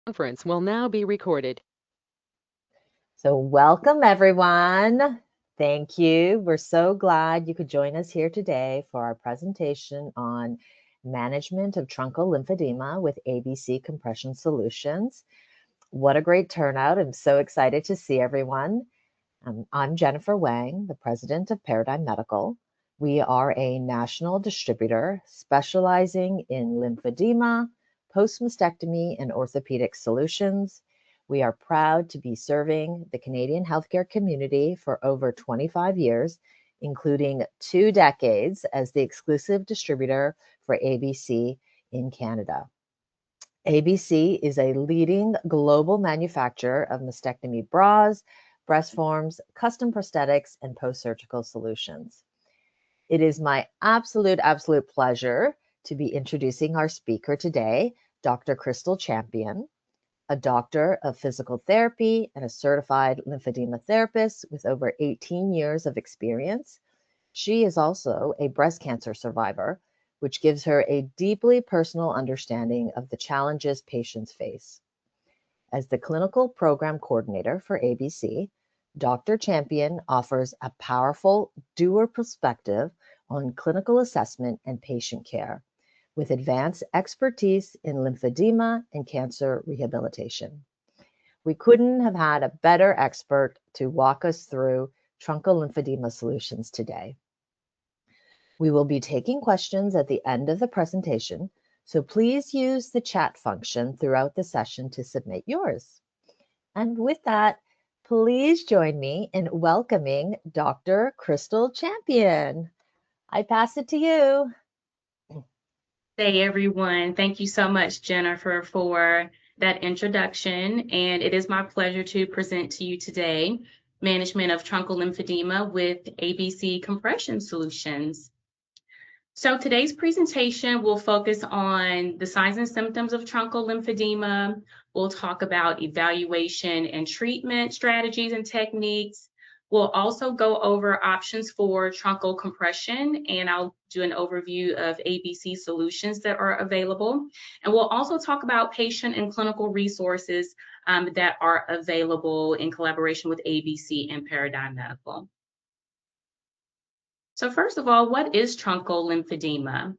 Conference will now be recorded. So welcome everyone. Thank you. We're so glad you could join us here today for our presentation on management of truncal lymphedema with ABC Compression Solutions. What a great turnout. I'm so excited to see everyone. I'm Jennifer Wang, the president of Paradigm Medical. We are a national distributor specializing in lymphedema, post-mastectomy, and orthopedic solutions. We are proud to be serving the Canadian healthcare community for over 25 years, including 2 decades as the exclusive distributor for ABC in Canada. ABC is a leading global manufacturer of mastectomy bras, breast forms, custom prosthetics, and post-surgical solutions. It is my absolute pleasure to be introducing our speaker today, Dr. Crystal Champion, a doctor of physical therapy and a certified lymphedema therapist with over 18 years of experience. She is also a breast cancer survivor, which gives her a deeply personal understanding of the challenges patients face. As the clinical program coordinator for ABC, Dr. Champion offers a powerful doer perspective on clinical assessment and patient care, with advanced expertise in lymphedema and cancer rehabilitation. We couldn't have had a better expert to walk us through truncal lymphedema solutions today. We will be taking questions at the end of the presentation, so please use the chat function throughout the session to submit yours. And with that, please join me in welcoming Dr. Crystal Champion. I pass it to you. Hey everyone, thank you so much, Jennifer, for that introduction. And it is my pleasure to present to you today management of truncal lymphedema with ABC Compression Solutions. So today's presentation will focus on the signs and symptoms of truncal lymphedema. We'll talk about evaluation and treatment strategies and techniques. We'll also go over options for truncal compression, and I'll do an overview of ABC solutions that are available. And we'll also talk about patient and clinical resources that are available in collaboration with ABC and Paradigm Medical. So first of all, what is truncal lymphedema?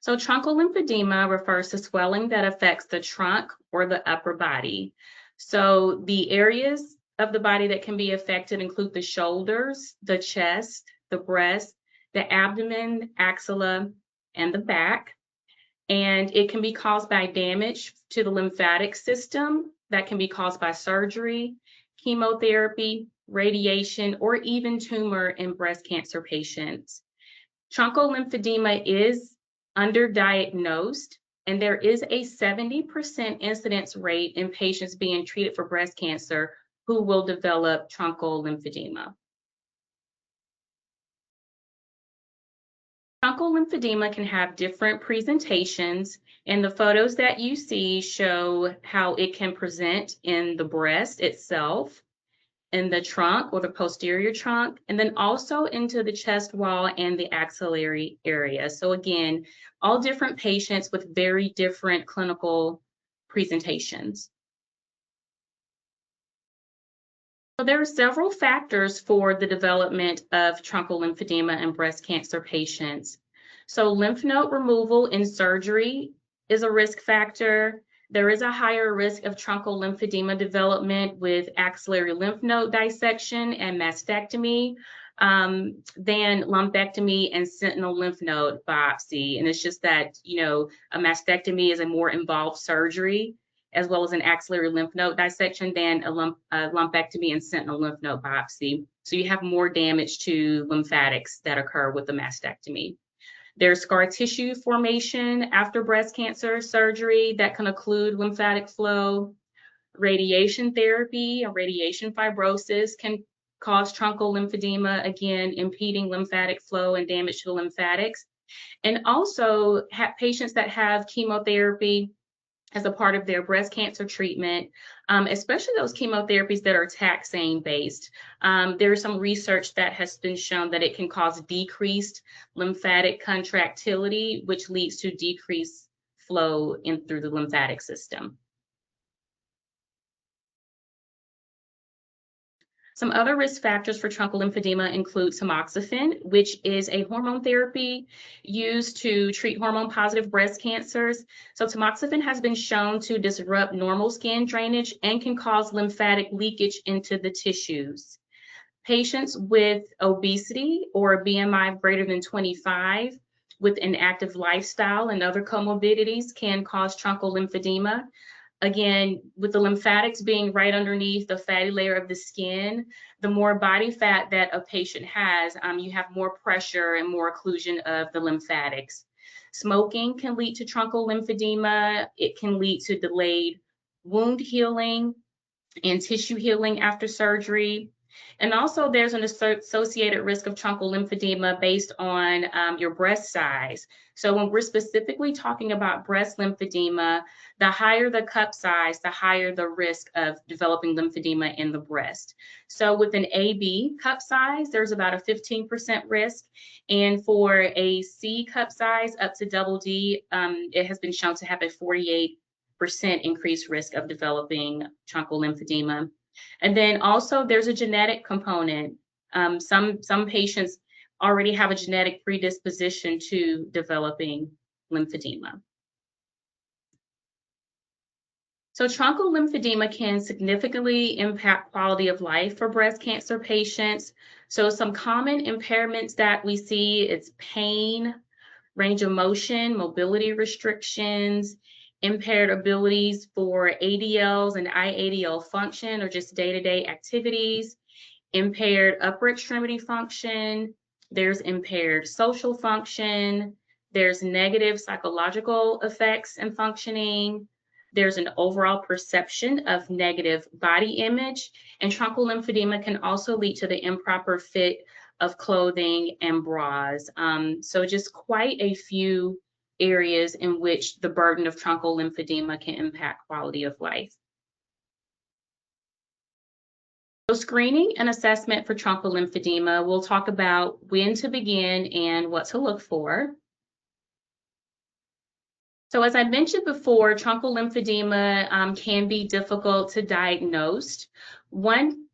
So truncal lymphedema refers to swelling that affects the trunk or the upper body. So the areas of the body that can be affected include the shoulders, the chest, the breast, the abdomen, axilla, and the back. And it can be caused by damage to the lymphatic system that can be caused by surgery, chemotherapy, radiation, or even tumor in breast cancer patients. Truncal lymphedema is underdiagnosed, and there is a 70% incidence rate in patients being treated for breast cancer who will develop truncal lymphedema. Truncal lymphedema can have different presentations, and the photos that you see show how it can present in the breast itself, in the trunk or the posterior trunk, and then also into the chest wall and the axillary area. So again, all different patients with very different clinical presentations. So there are several factors for the development of truncal lymphedema in breast cancer patients. So lymph node removal in surgery is a risk factor. There is a higher risk of truncal lymphedema development with axillary lymph node dissection and mastectomy than lumpectomy and sentinel lymph node biopsy. And it's just that, a mastectomy is a more involved surgery, as well as an axillary lymph node dissection than a lumpectomy and sentinel lymph node biopsy. So you have more damage to lymphatics that occur with the mastectomy. There's scar tissue formation after breast cancer surgery that can occlude lymphatic flow. Radiation therapy and radiation fibrosis can cause truncal lymphedema, again, impeding lymphatic flow and damage to the lymphatics. And also patients that have chemotherapy as a part of their breast cancer treatment, especially those chemotherapies that are taxane based. There's some research that has been shown that it can cause decreased lymphatic contractility, which leads to decreased flow in through the lymphatic system. Some other risk factors for truncal lymphedema include tamoxifen, which is a hormone therapy used to treat hormone-positive breast cancers. So tamoxifen has been shown to disrupt normal skin drainage and can cause lymphatic leakage into the tissues. Patients with obesity or a BMI of greater than 25 with an active lifestyle and other comorbidities can cause truncal lymphedema. Again, with the lymphatics being right underneath the fatty layer of the skin, the more body fat that a patient has, you have more pressure and more occlusion of the lymphatics. Smoking can lead to truncal lymphedema. It can lead to delayed wound healing and tissue healing after surgery. And also there's an associated risk of truncal lymphedema based on your breast size. So when we're specifically talking about breast lymphedema, the higher the cup size, the higher the risk of developing lymphedema in the breast. So with an AB cup size, there's about a 15% risk. And for a C cup size up to double D, it has been shown to have a 48% increased risk of developing truncal lymphedema. And then also there's a genetic component. Some patients already have a genetic predisposition to developing lymphedema. So truncal lymphedema can significantly impact quality of life for breast cancer patients. So some common impairments that we see, it's pain, range of motion, mobility restrictions, impaired abilities for ADLs and IADL function or just day-to-day activities, impaired upper extremity function, there's impaired social function, there's negative psychological effects and functioning, there's an overall perception of negative body image, and truncal lymphedema can also lead to the improper fit of clothing and bras. So just quite a few areas in which the burden of truncal lymphedema can impact quality of life. So screening and assessment for truncal lymphedema, we'll talk about when to begin and what to look for. So as I mentioned before, truncal lymphedema can be difficult to diagnose. One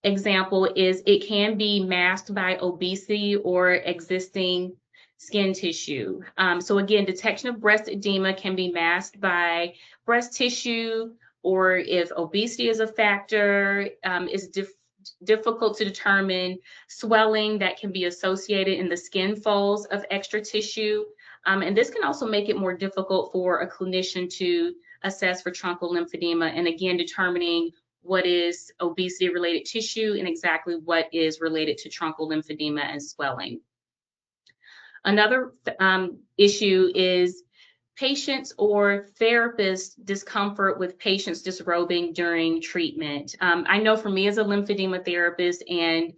example is it can be masked by obesity or existing skin tissue. So again, detection of breast edema can be masked by breast tissue, or if obesity is a factor, it's difficult to determine swelling that can be associated in the skin folds of extra tissue. And this can also make it more difficult for a clinician to assess for truncal lymphedema, and again, determining what is obesity related tissue and exactly what is related to truncal lymphedema and swelling. Another issue is patients or therapists' discomfort with patients disrobing during treatment. I know for me as a lymphedema therapist, and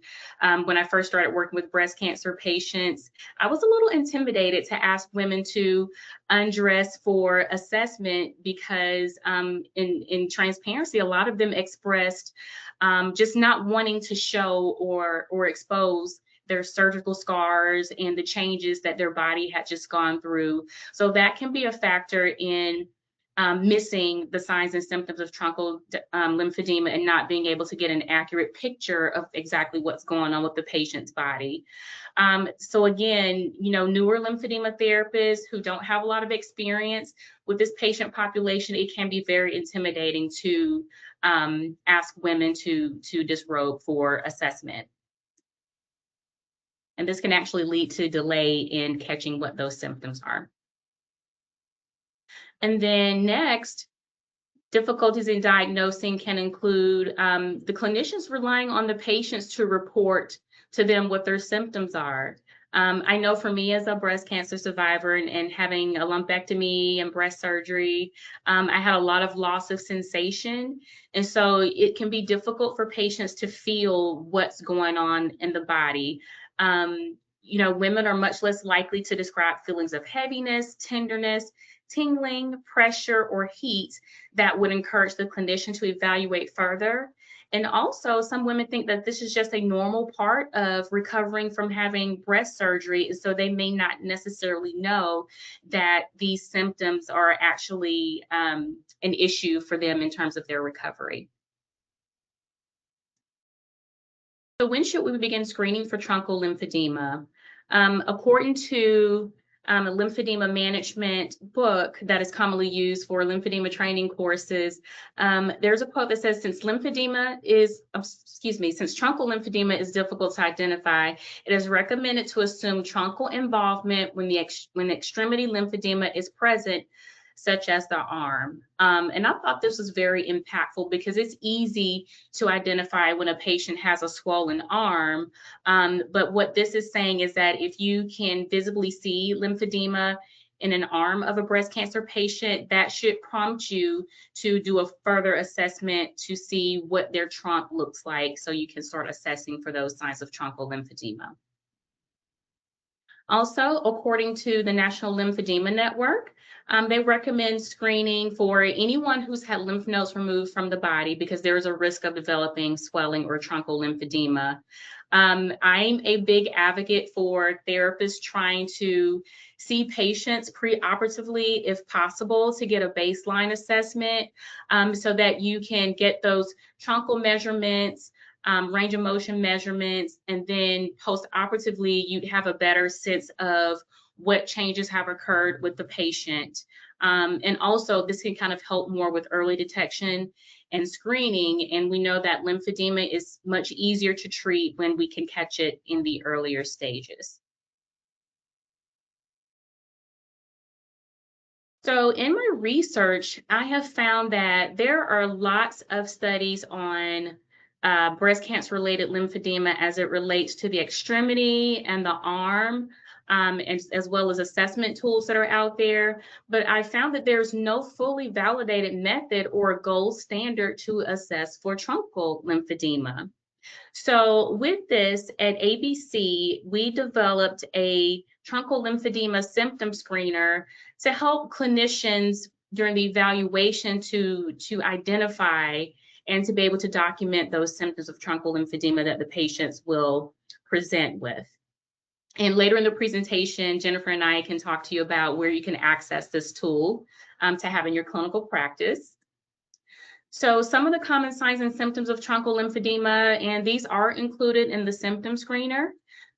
when I first started working with breast cancer patients, I was a little intimidated to ask women to undress for assessment because in transparency, a lot of them expressed just not wanting to show or expose their surgical scars and the changes that their body had just gone through. So that can be a factor in missing the signs and symptoms of truncal lymphedema and not being able to get an accurate picture of exactly what's going on with the patient's body. So again, newer lymphedema therapists who don't have a lot of experience with this patient population, it can be very intimidating to ask women to disrobe for assessment. And this can actually lead to delay in catching what those symptoms are. And then next, difficulties in diagnosing can include the clinicians relying on the patients to report to them what their symptoms are. I know for me as a breast cancer survivor and having a lumpectomy and breast surgery, I had a lot of loss of sensation. And so it can be difficult for patients to feel what's going on in the body. Women are much less likely to describe feelings of heaviness, tenderness, tingling, pressure, or heat that would encourage the clinician to evaluate further. And also, some women think that this is just a normal part of recovering from having breast surgery, and so they may not necessarily know that these symptoms are actually an issue for them in terms of their recovery. So when should we begin screening for truncal lymphedema? According to a lymphedema management book that is commonly used for lymphedema training courses, there's a quote that says, since truncal lymphedema is difficult to identify, it is recommended to assume truncal involvement when the extremity lymphedema is present, such as the arm. And I thought this was very impactful because it's easy to identify when a patient has a swollen arm. But what this is saying is that if you can visibly see lymphedema in an arm of a breast cancer patient, that should prompt you to do a further assessment to see what their trunk looks like, so you can start assessing for those signs of truncal lymphedema. Also, according to the National Lymphedema Network, they recommend screening for anyone who's had lymph nodes removed from the body because there is a risk of developing swelling or truncal lymphedema. I'm a big advocate for therapists trying to see patients preoperatively, if possible, to get a baseline assessment so that you can get those truncal measurements, range of motion measurements, and then post-operatively, you'd have a better sense of what changes have occurred with the patient. And also, this can kind of help more with early detection and screening. And we know that lymphedema is much easier to treat when we can catch it in the earlier stages. So in my research, I have found that there are lots of studies on breast cancer related lymphedema as it relates to the extremity and the arm, as well as assessment tools that are out there. But I found that there's no fully validated method or gold standard to assess for truncal lymphedema. So with this at ABC, we developed a truncal lymphedema symptom screener to help clinicians during the evaluation to identify and to be able to document those symptoms of truncal lymphedema that the patients will present with. And later in the presentation, Jennifer and I can talk to you about where you can access this tool to have in your clinical practice. So some of the common signs and symptoms of truncal lymphedema, and these are included in the symptom screener.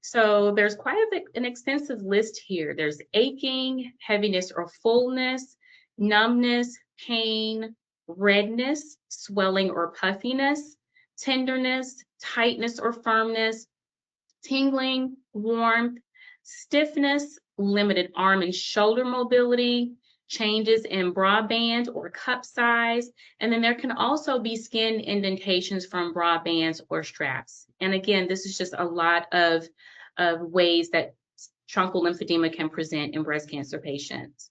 So there's quite an extensive list here. There's aching, heaviness or fullness, numbness, pain, redness, swelling or puffiness, tenderness, tightness or firmness, tingling, warmth, stiffness, limited arm and shoulder mobility, changes in bra band or cup size, and then there can also be skin indentations from bra bands or straps. And again, this is just a lot of ways that truncal lymphedema can present in breast cancer patients.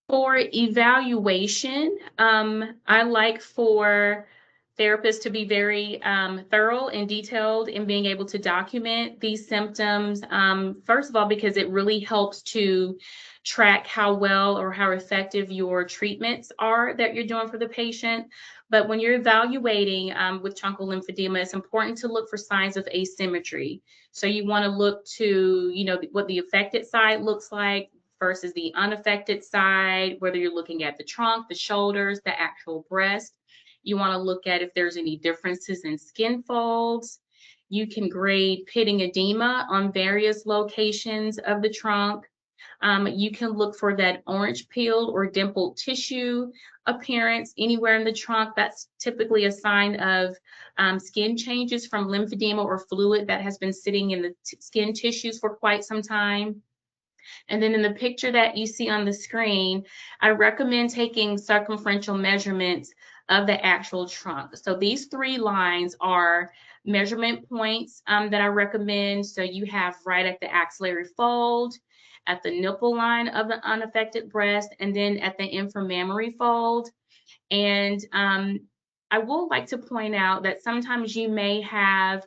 For evaluation, I like for therapists to be very thorough and detailed in being able to document these symptoms. First of all, because it really helps to track how well or how effective your treatments are that you're doing for the patient. But when you're evaluating with truncal lymphedema, it's important to look for signs of asymmetry. So you want to look to, what the affected side looks like versus the unaffected side, whether you're looking at the trunk, the shoulders, the actual breast. You want to look at if there's any differences in skin folds. You can grade pitting edema on various locations of the trunk. You can look for that orange peeled or dimpled tissue appearance anywhere in the trunk. That's typically a sign of skin changes from lymphedema or fluid that has been sitting in the skin tissues for quite some time. And then in the picture that you see on the screen, I recommend taking circumferential measurements of the actual trunk. So these 3 lines are measurement points that I recommend. So you have right at the axillary fold, at the nipple line of the unaffected breast, and then at the inframammary fold. And I would like to point out that sometimes you may have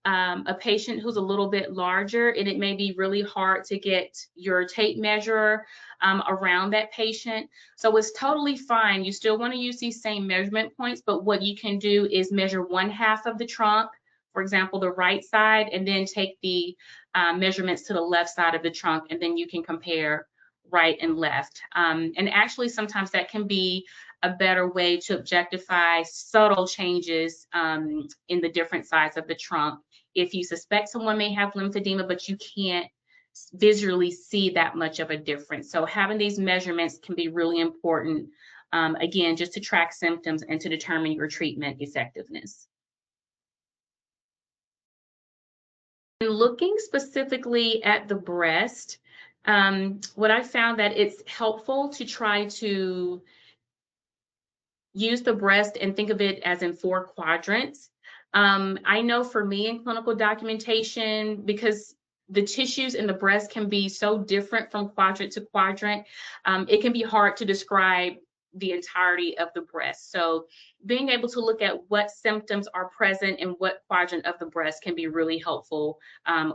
a patient who's a little bit larger, and it may be really hard to get your tape measure around that patient. So it's totally fine. You still want to use these same measurement points, but what you can do is measure 1/2 of the trunk, for example, the right side, and then take the measurements to the left side of the trunk, and then you can compare right and left. And actually, sometimes that can be a better way to objectify subtle changes in the different sides of the trunk. If you suspect someone may have lymphedema, but you can't visually see that much of a difference. So having these measurements can be really important, again, just to track symptoms and to determine your treatment effectiveness. And looking specifically at the breast, what I found that it's helpful to try to use the breast and think of it as in 4 quadrants. I know for me in clinical documentation, because the tissues in the breast can be so different from quadrant to quadrant, it can be hard to describe the entirety of the breast. So being able to look at what symptoms are present in what quadrant of the breast can be really helpful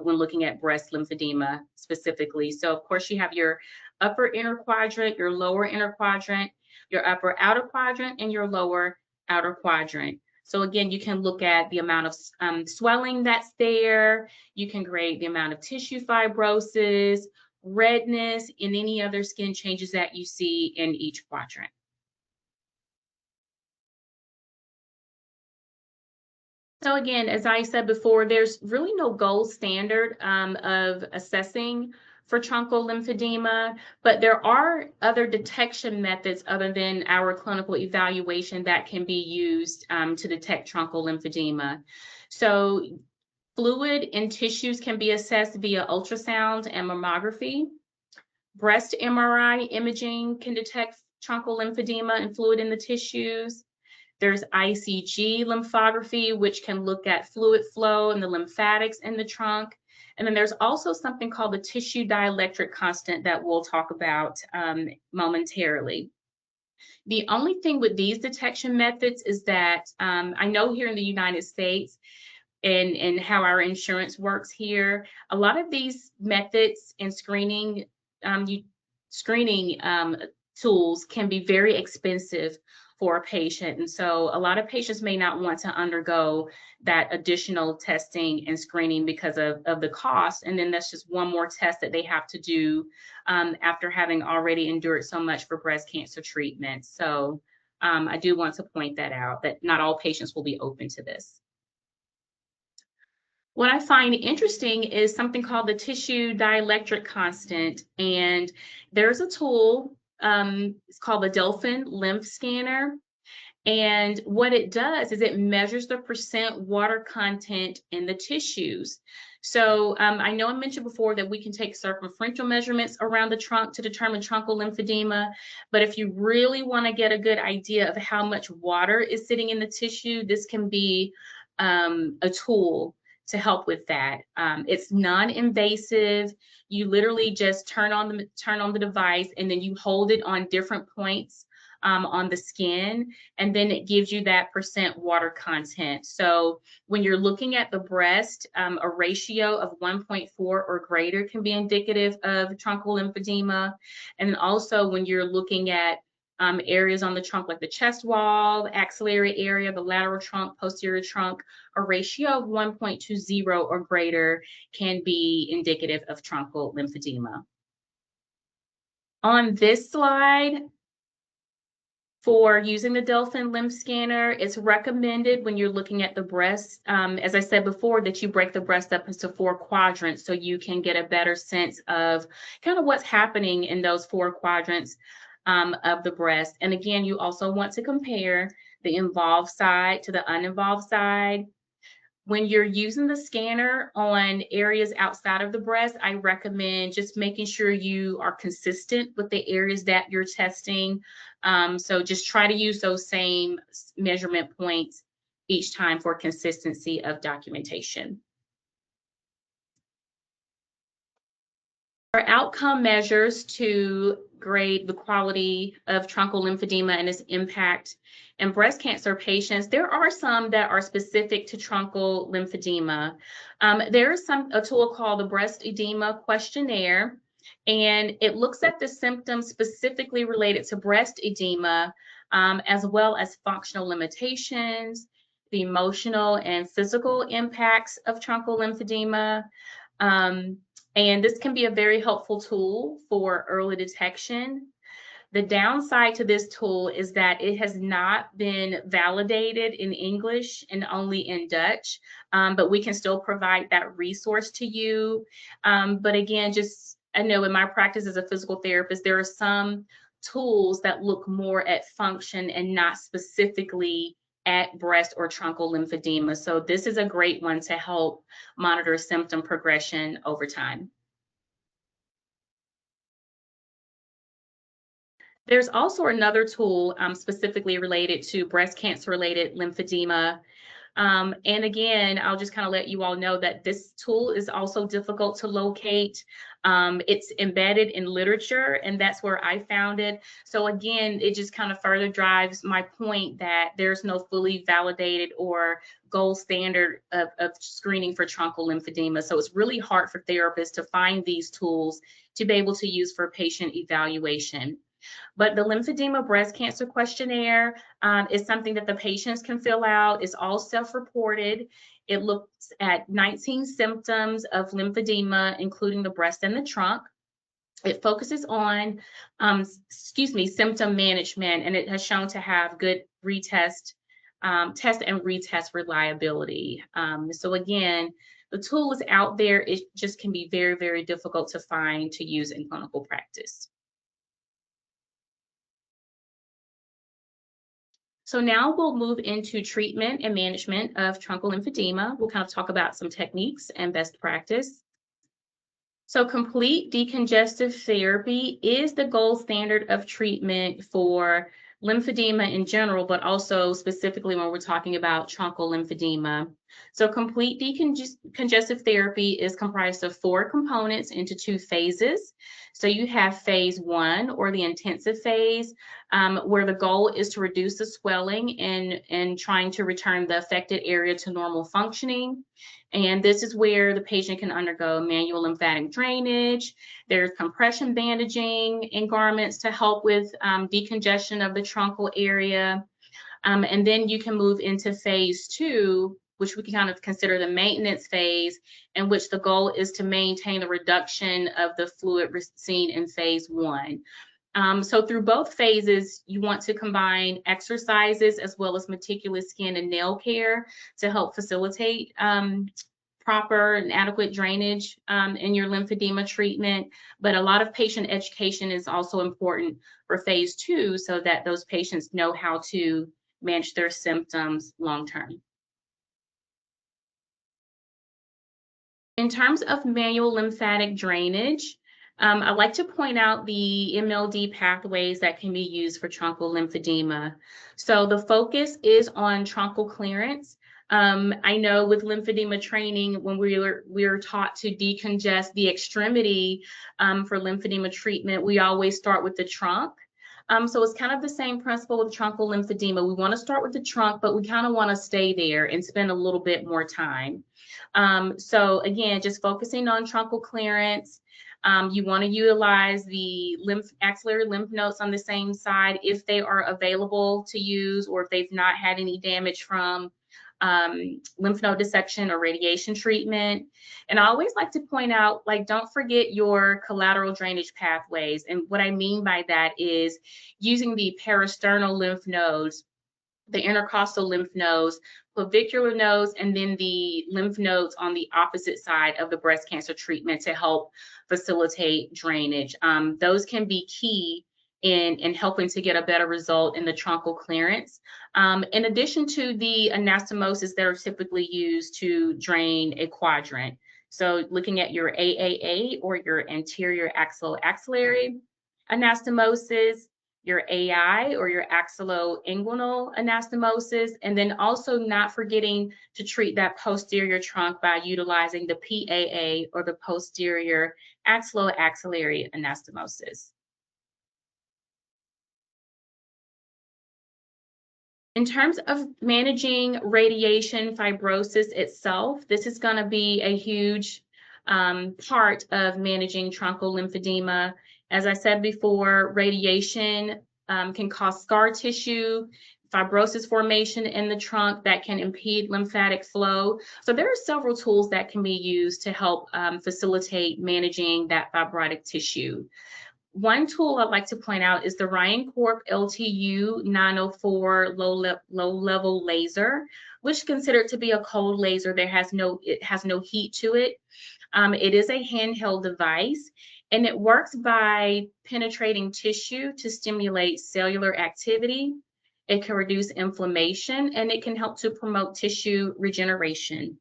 when looking at breast lymphedema specifically. So of course you have your upper inner quadrant, your lower inner quadrant, your upper outer quadrant, and your lower outer quadrant. So again, you can look at the amount of swelling that's there. You can grade the amount of tissue fibrosis, redness, and any other skin changes that you see in each quadrant. So again, as I said before, there's really no gold standard of assessing for truncal lymphedema, but there are other detection methods other than our clinical evaluation that can be used to detect truncal lymphedema. So fluid in tissues can be assessed via ultrasound and mammography. Breast MRI imaging can detect truncal lymphedema and fluid in the tissues. There's ICG lymphography, which can look at fluid flow and the lymphatics in the trunk. And then there's also something called the tissue dielectric constant that we'll talk about momentarily. The only thing with these detection methods is that I know here in the United States and how our insurance works here, a lot of these methods and screening tools can be very expensive for a patient. And so a lot of patients may not want to undergo that additional testing and screening because of the cost. And then that's just one more test that they have to do after having already endured so much for breast cancer treatment. So I do want to point that out, that not all patients will be open to this. What I find interesting is something called the tissue dielectric constant. And there's a tool, it's called the Delphin Lymph Scanner. And what it does is it measures the percent water content in the tissues. So I know I mentioned before that we can take circumferential measurements around the trunk to determine truncal lymphedema. But if you really want to get a good idea of how much water is sitting in the tissue, this can be a tool to help with that. It's non-invasive. You literally just turn on the device and then you hold it on different points on the skin, and then it gives you that percent water content. So when you're looking at the breast, a ratio of 1.4 or greater can be indicative of truncal lymphedema. And then also when you're looking at areas on the trunk like the chest wall, the axillary area, the lateral trunk, posterior trunk, a ratio of 1.20 or greater can be indicative of truncal lymphedema. On this slide, for using the Delphin Lymph Scanner, it's recommended when you're looking at the breast, as I said before, that you break the breast up into 4 quadrants so you can get a better sense of kind of what's happening in those 4 quadrants of the breast. And again, you also want to compare the involved side to the uninvolved side. When you're using the scanner on areas outside of the breast, I recommend just making sure you are consistent with the areas that you're testing. So just try to use those same measurement points each time for consistency of documentation. Our outcome measures to grade the quality of truncal lymphedema and its impact in breast cancer patients, there are some that are specific to truncal lymphedema. There is a tool called the Breast Edema Questionnaire, and it looks at the symptoms specifically related to breast edema, as well as functional limitations, the emotional and physical impacts of truncal lymphedema. And this can be a very helpful tool for early detection. The downside to this tool is that it has not been validated in English and only in Dutch, but we can still provide that resource to you. But again, just I know in my practice as a physical therapist, there are some tools that look more at function and not specifically at breast or truncal lymphedema. So this is a great one to help monitor symptom progression over time. There's also another tool specifically related to breast cancer related lymphedema. And again, I'll just kind of let you all know that this tool is also difficult to locate. It's embedded in literature, and that's where I found it. So again, it just kind of further drives my point that there's no fully validated or gold standard of screening for truncal lymphedema. So it's really hard for therapists to find these tools to be able to use for patient evaluation. But the lymphedema breast cancer questionnaire is something that the patients can fill out. It's all self-reported. It looks at 19 symptoms of lymphedema, including the breast and the trunk. It focuses on, symptom management, and it has shown to have good test and retest reliability. So again, the tool is out there. It just can be very, very difficult to find to use in clinical practice. So now we'll move into treatment and management of truncal lymphedema. We'll kind of talk about some techniques and best practice. So complete decongestive therapy is the gold standard of treatment for lymphedema in general, but also specifically when we're talking about truncal lymphedema. So complete decongestive therapy is comprised of 4 components into 2 phases. So you have phase 1, or the intensive phase, where the goal is to reduce the swelling and trying to return the affected area to normal functioning. And this is where the patient can undergo manual lymphatic drainage. There's compression bandaging in garments to help with decongestion of the truncal area. And then you can move into phase 2, which we can kind of consider the maintenance phase, in which the goal is to maintain the reduction of the fluid seen in phase 1. So through both phases, you want to combine exercises as well as meticulous skin and nail care to help facilitate proper and adequate drainage in your lymphedema treatment. But a lot of patient education is also important for phase 2 so that those patients know how to manage their symptoms long term. In terms of manual lymphatic drainage, I like to point out the MLD pathways that can be used for truncal lymphedema. So the focus is on truncal clearance. I know with lymphedema training, when we're taught to decongest the extremity for lymphedema treatment, we always start with the trunk. So it's kind of the same principle with truncal lymphedema. We want to start with the trunk, but we kind of want to stay there and spend a little bit more time. So again, just focusing on truncal clearance. You want to utilize the axillary lymph nodes on the same side if they are available to use, or if they've not had any damage from lymph node dissection or radiation treatment. And I always like to point out, like, don't forget your collateral drainage pathways. And what I mean by that is using the peristernal lymph nodes, the intercostal lymph nodes, clavicular nodes, and then the lymph nodes on the opposite side of the breast cancer treatment to help facilitate drainage. Those can be key in helping to get a better result in the truncal clearance. In addition to the anastomosis that are typically used to drain a quadrant. So looking at your AAA, or your anterior axilloaxillary anastomosis, your AI, or your axilloinguinal anastomosis, and then also not forgetting to treat that posterior trunk by utilizing the PAA, or the posterior axilloaxillary anastomosis. In terms of managing radiation fibrosis itself, this is going to be a huge part of managing truncal lymphedema. As I said before, radiation can cause scar tissue, fibrosis formation in the trunk that can impede lymphatic flow. So there are several tools that can be used to help facilitate managing that fibrotic tissue. One tool I'd like to point out is the Ryan Corp LTU 904 low-level laser, which is considered to be a cold laser. It has no heat to it. It is a handheld device, and it works by penetrating tissue to stimulate cellular activity. It can reduce inflammation, and it can help to promote tissue regeneration.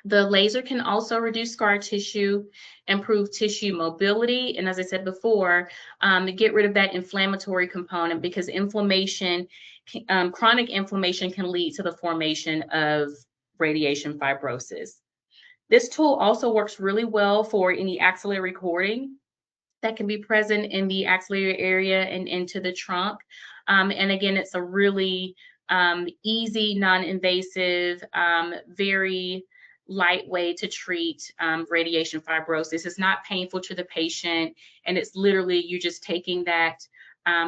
The laser can also reduce scar tissue, improve tissue mobility, and as I said before, get rid of that inflammatory component, because inflammation, chronic inflammation can lead to the formation of radiation fibrosis. This tool also works really well for any axillary recording that can be present in the axillary area and into the trunk. And again, it's a really easy, non-invasive, very light way to treat radiation fibrosis. It's not painful to the patient, and it's literally you just taking that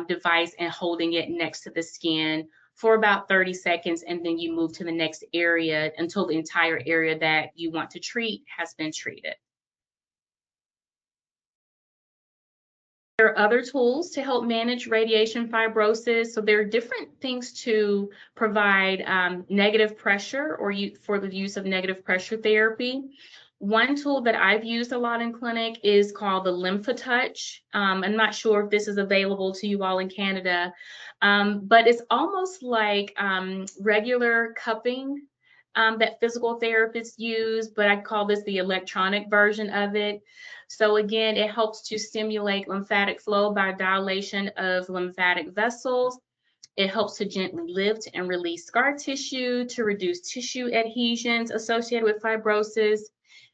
device and holding it next to the skin for about 30 seconds, and then you move to the next area until the entire area that you want to treat has been treated. There are other tools to help manage radiation fibrosis. So there are different things to provide negative pressure or for the use of negative pressure therapy. One tool that I've used a lot in clinic is called the Lymphetouch. I'm not sure if this is available to you all in Canada, but it's almost like regular cupping that physical therapists use, but I call this the electronic version of it. So again, it helps to stimulate lymphatic flow by dilation of lymphatic vessels. It helps to gently lift and release scar tissue to reduce tissue adhesions associated with fibrosis.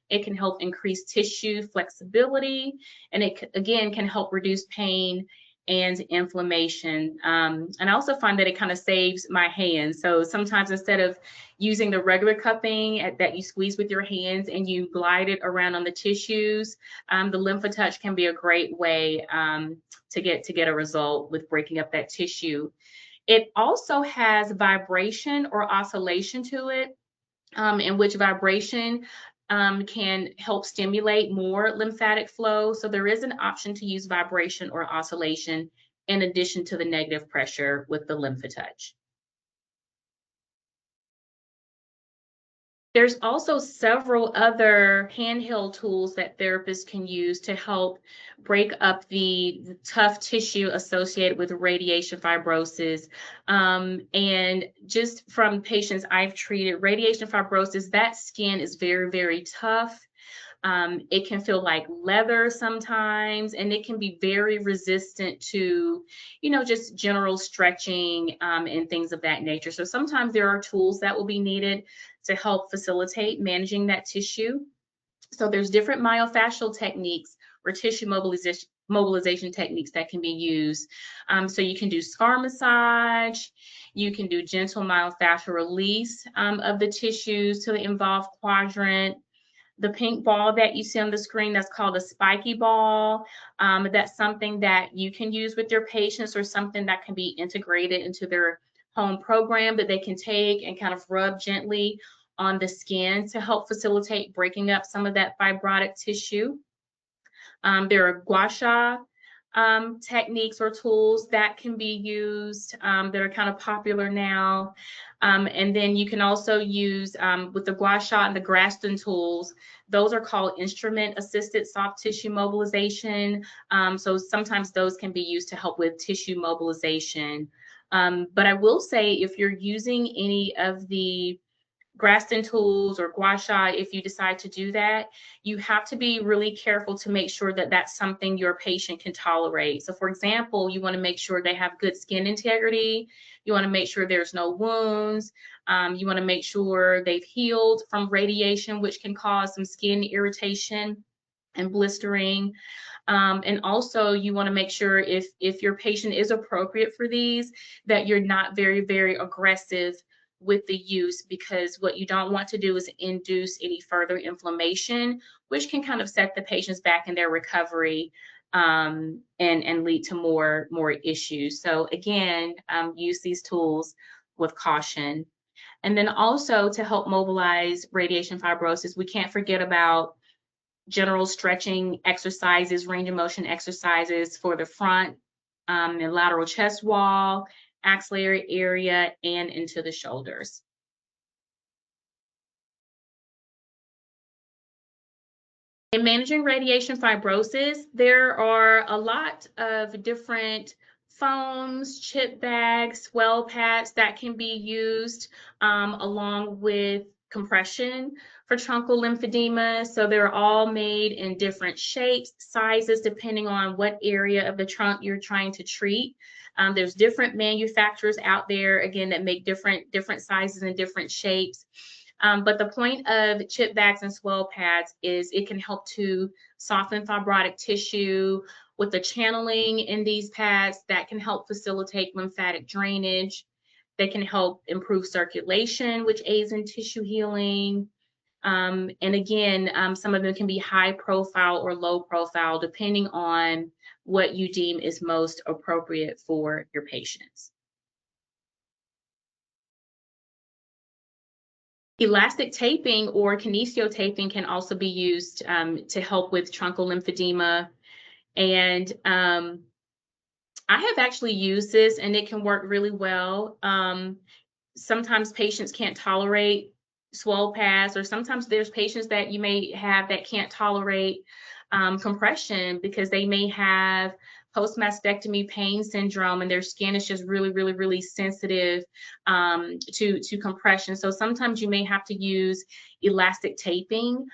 It can help increase tissue flexibility, and it again can help reduce pain and inflammation. And I also find that it kind of saves my hands. So sometimes instead of using the regular cupping that you squeeze with your hands and you glide it around on the tissues, the Lymphetouch can be a great way to get a result with breaking up that tissue. It also has vibration or oscillation to it, in which vibration can help stimulate more lymphatic flow. So there is an option to use vibration or oscillation in addition to the negative pressure with the Lymphetouch. There's also several other handheld tools that therapists can use to help break up the tough tissue associated with radiation fibrosis. And just from patients I've treated, radiation fibrosis, that skin is very, very tough. It can feel like leather sometimes, and it can be very resistant to, just general stretching and things of that nature. So sometimes there are tools that will be needed to help facilitate managing that tissue. So there's different myofascial techniques or tissue mobilization techniques that can be used. So you can do scar massage, you can do gentle myofascial release of the tissues to the involved quadrant. The pink ball that you see on the screen, that's called a spiky ball. That's something that you can use with your patients, or something that can be integrated into their home program that they can take and kind of rub gently on the skin to help facilitate breaking up some of that fibrotic tissue. There are gua sha techniques or tools that can be used that are kind of popular now. And then you can also use, with the gua sha and the Graston tools, those are called instrument-assisted soft tissue mobilization. So sometimes those can be used to help with tissue mobilization. But I will say, if you're using any of the Graston tools or gua sha, if you decide to do that, you have to be really careful to make sure that that's something your patient can tolerate. So for example, you want to make sure they have good skin integrity. You want to make sure there's no wounds. You want to make sure they've healed from radiation, which can cause some skin irritation and blistering. And also you want to make sure if your patient is appropriate for these, that you're not very, very aggressive with the use, because what you don't want to do is induce any further inflammation, which can kind of set the patients back in their recovery and lead to more issues. So again, use these tools with caution. And then also to help mobilize radiation fibrosis, we can't forget about general stretching exercises, range of motion exercises for the front and lateral chest wall, axillary area, and into the shoulders. In managing radiation fibrosis, there are a lot of different foams, chip bags, swell pads that can be used along with compression for truncal lymphedema. So they're all made in different shapes, sizes, depending on what area of the trunk you're trying to treat. There's different manufacturers out there, again, that make different sizes and different shapes. But the point of chip bags and swell pads is it can help to soften fibrotic tissue with the channeling in these pads that can help facilitate lymphatic drainage. They can help improve circulation, which aids in tissue healing. And again, some of them can be high profile or low profile, depending on what you deem is most appropriate for your patients. Elastic taping or kinesiotaping can also be used to help with truncal lymphedema. And I have actually used this and it can work really well. Sometimes patients can't tolerate swell pads, or sometimes there's patients that you may have that can't tolerate compression because they may have post-mastectomy pain syndrome and their skin is just really sensitive to compression. So sometimes you may have to use elastic taping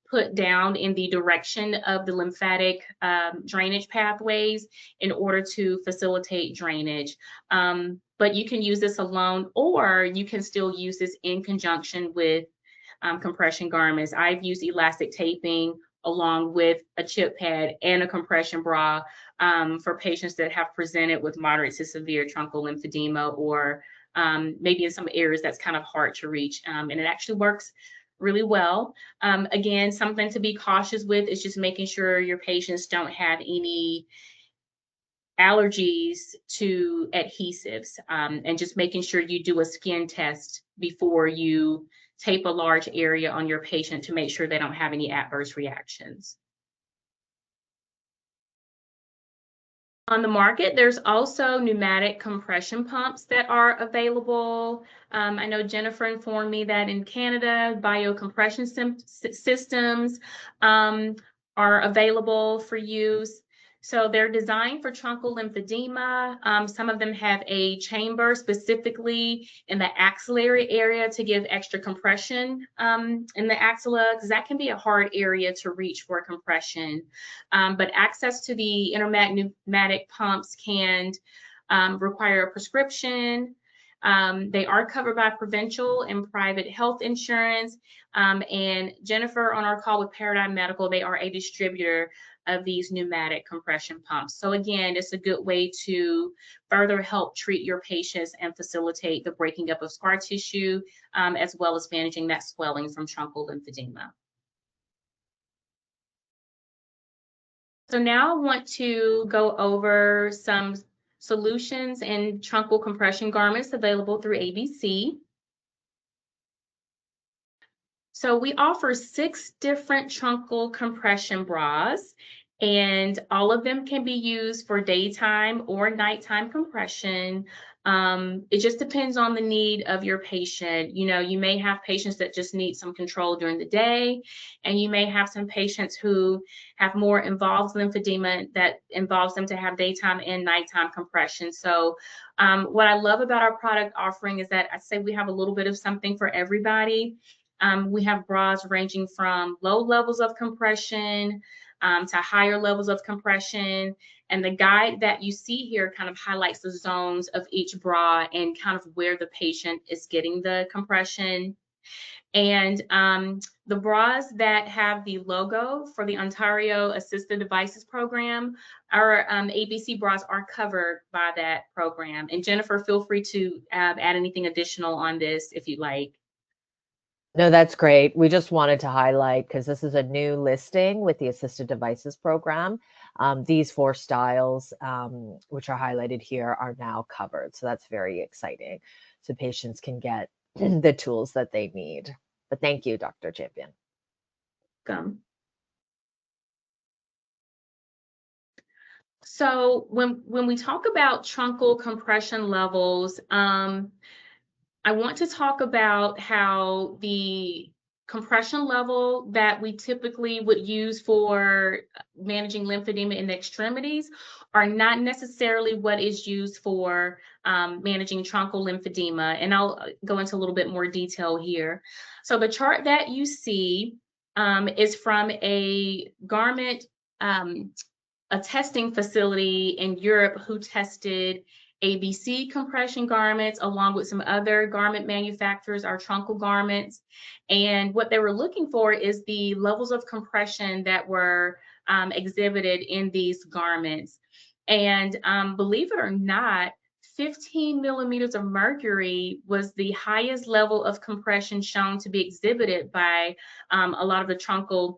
put down in the direction of the lymphatic drainage pathways in order to facilitate drainage. But you can use this alone, or you can still use this in conjunction with compression garments. I've used elastic taping along with a chip pad and a compression bra for patients that have presented with moderate to severe truncal lymphedema, or maybe in some areas that's kind of hard to reach. And it actually works really well. Again, something to be cautious with is just making sure your patients don't have any allergies to adhesives, and just making sure you do a skin test before you tape a large area on your patient to make sure they don't have any adverse reactions. On the market, there's also pneumatic compression pumps that are available. I know Jennifer informed me that in Canada, biocompression systems are available for use. So they're designed for truncal lymphedema. Some of them have a chamber specifically in the axillary area to give extra compression in the axilla, because that can be a hard area to reach for compression. But access to the pneumatic pumps can require a prescription. They are covered by provincial and private health insurance. And Jennifer, on our call with Paradigm Medical, they are a distributor of these pneumatic compression pumps. So again, it's a good way to further help treat your patients and facilitate the breaking up of scar tissue, as well as managing that swelling from truncal lymphedema. So now I want to go over some solutions and truncal compression garments available through ABC. So we offer 6 different truncal compression bras, and all of them can be used for daytime or nighttime compression. It just depends on the need of your patient. You know, you may have patients that just need some control during the day, and you may have some patients who have more involved lymphedema that involves them to have daytime and nighttime compression. So what I love about our product offering is that I say we have a little bit of something for everybody. We have bras ranging from low levels of compression to higher levels of compression. And the guide that you see here kind of highlights the zones of each bra and kind of where the patient is getting the compression. And the bras that have the logo for the Ontario Assisted Devices Program, our ABC bras are covered by that program. And Jennifer, feel free to add anything additional on this if you'd like. No, that's great. We just wanted to highlight, because this is a new listing with the Assisted Devices Program. These 4 styles, which are highlighted here, are now covered. So that's very exciting. So patients can get the tools that they need. But thank you, Dr. Champion. Welcome. So when we talk about truncal compression levels, I want to talk about how the compression level that we typically would use for managing lymphedema in the extremities are not necessarily what is used for managing truncal lymphedema. And I'll go into a little bit more detail here. So the chart that you see is from a garment a testing facility in Europe who tested ABC compression garments along with some other garment manufacturers, our truncal garments. And what they were looking for is the levels of compression that were exhibited in these garments. And believe it or not, 15 millimeters of mercury was the highest level of compression shown to be exhibited by a lot of the truncal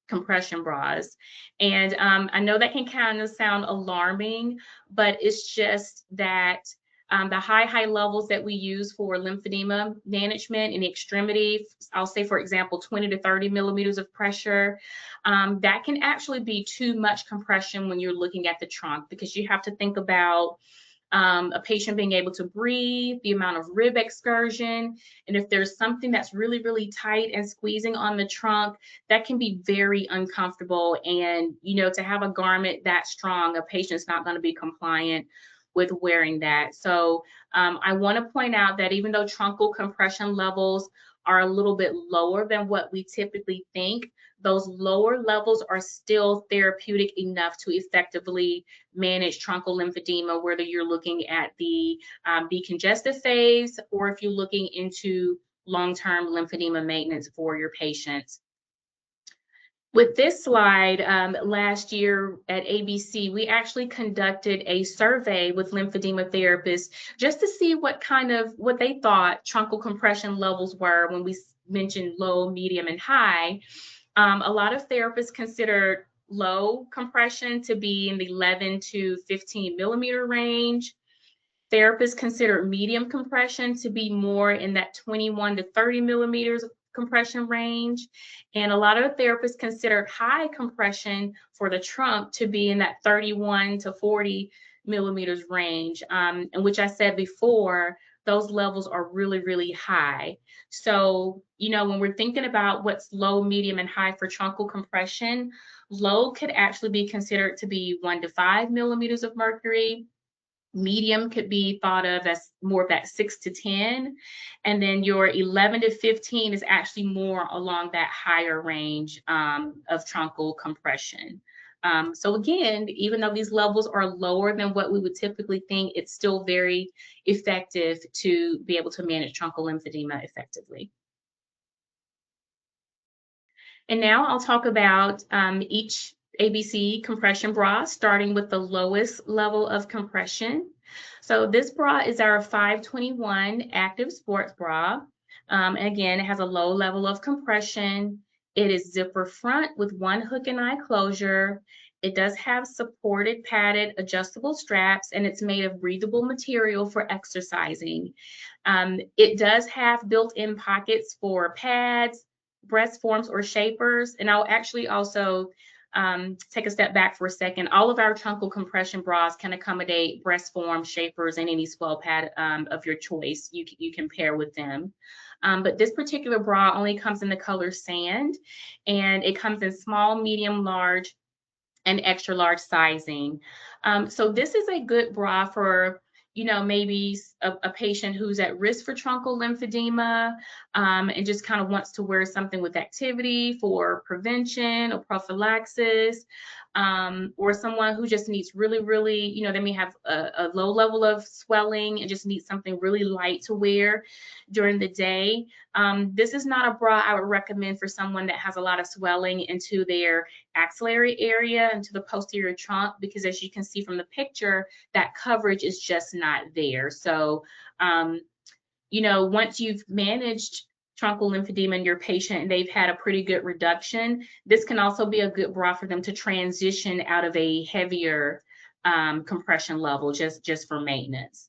compression bras. And I know that can kind of sound alarming, but it's just that the high levels that we use for lymphedema management in the extremity, I'll say, for example, 20 to 30 millimeters of pressure, that can actually be too much compression when you're looking at the trunk, because you have to think about a patient being able to breathe, the amount of rib excursion, and if there's something that's really, really tight and squeezing on the trunk, that can be very uncomfortable. And, you know, to have a garment that strong, a patient's not going to be compliant with wearing that. So I want to point out that even though truncal compression levels are a little bit lower than what we typically think, those lower levels are still therapeutic enough to effectively manage truncal lymphedema, whether you're looking at the decongestive phase or if you're looking into long-term lymphedema maintenance for your patients. With this slide, last year at ABC, we actually conducted a survey with lymphedema therapists just to see what they thought truncal compression levels were when we mentioned low, medium, and high. A lot of therapists considered low compression to be in the 11 to 15 millimeter range. Therapists consider medium compression to be more in that 21 to 30 millimeters compression range. And a lot of therapists considered high compression for the trunk to be in that 31 to 40 millimeters range, and which I said before, those levels are really, really high. So, you know, when we're thinking about what's low, medium, and high for truncal compression, low could actually be considered to be 1 to 5 millimeters of mercury. Medium could be thought of as more of that 6 to 10. And then your 11 to 15 is actually more along that higher range of truncal compression. So again, even though these levels are lower than what we would typically think, it's still very effective to be able to manage truncal lymphedema effectively. And now I'll talk about each ABC compression bra, starting with the lowest level of compression. So this bra is our 521 active sports bra. Again, it has a low level of compression. It is zipper front with one hook and eye closure. It does have supported padded adjustable straps, and it's made of breathable material for exercising. It does have built-in pockets for pads, breast forms, or shapers. And I'll actually also take a step back for a second. All of our truncal compression bras can accommodate breast form, shapers, and any swell pad of your choice. You can pair with them. But this particular bra only comes in the color sand, and it comes in small, medium, large, and extra large sizing. So this is a good bra for, you know, maybe a patient who's at risk for truncal lymphedema and just kind of wants to wear something with activity for prevention or prophylaxis, or someone who just needs really, really, you know, they may have a low level of swelling and just need something really light to wear during the day. This is not a bra I would recommend for someone that has a lot of swelling into their axillary area, into the posterior trunk, because as you can see from the picture, that coverage is just not there. So, you know, once you've managed truncal lymphedema in your patient and they've had a pretty good reduction, this can also be a good bra for them to transition out of a heavier compression level just for maintenance.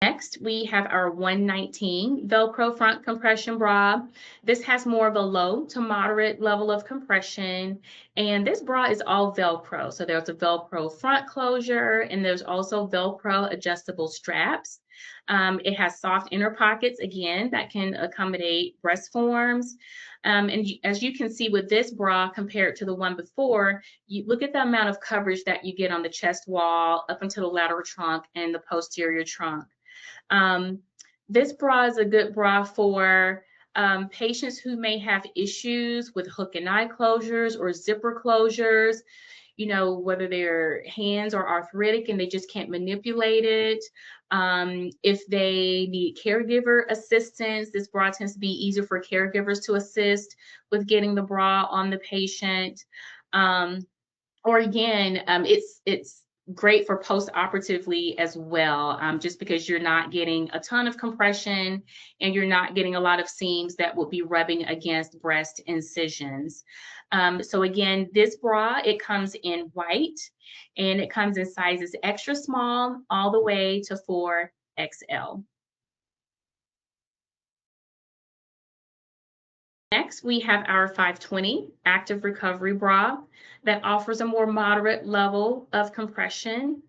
Next, we have our 119 Velcro front compression bra. This has more of a low to moderate level of compression, and this bra is all Velcro. So there's a Velcro front closure, and there's also Velcro adjustable straps. It has soft inner pockets, again, that can accommodate breast forms. And as you can see with this bra compared to the one before, you look at the amount of coverage that you get on the chest wall, up into the lateral trunk and the posterior trunk. This bra is a good bra for patients who may have issues with hook and eye closures or zipper closures, you know, whether their hands are arthritic and they just can't manipulate it. If they need caregiver assistance, this bra tends to be easier for caregivers to assist with getting the bra on the patient. Or again, it's great for post-operatively as well, just because you're not getting a ton of compression and you're not getting a lot of seams that will be rubbing against breast incisions. So again, this bra, it comes in white and it comes in sizes extra small all the way to 4XL. Next, we have our 520 Active Recovery Bra that offers a more moderate level of compression.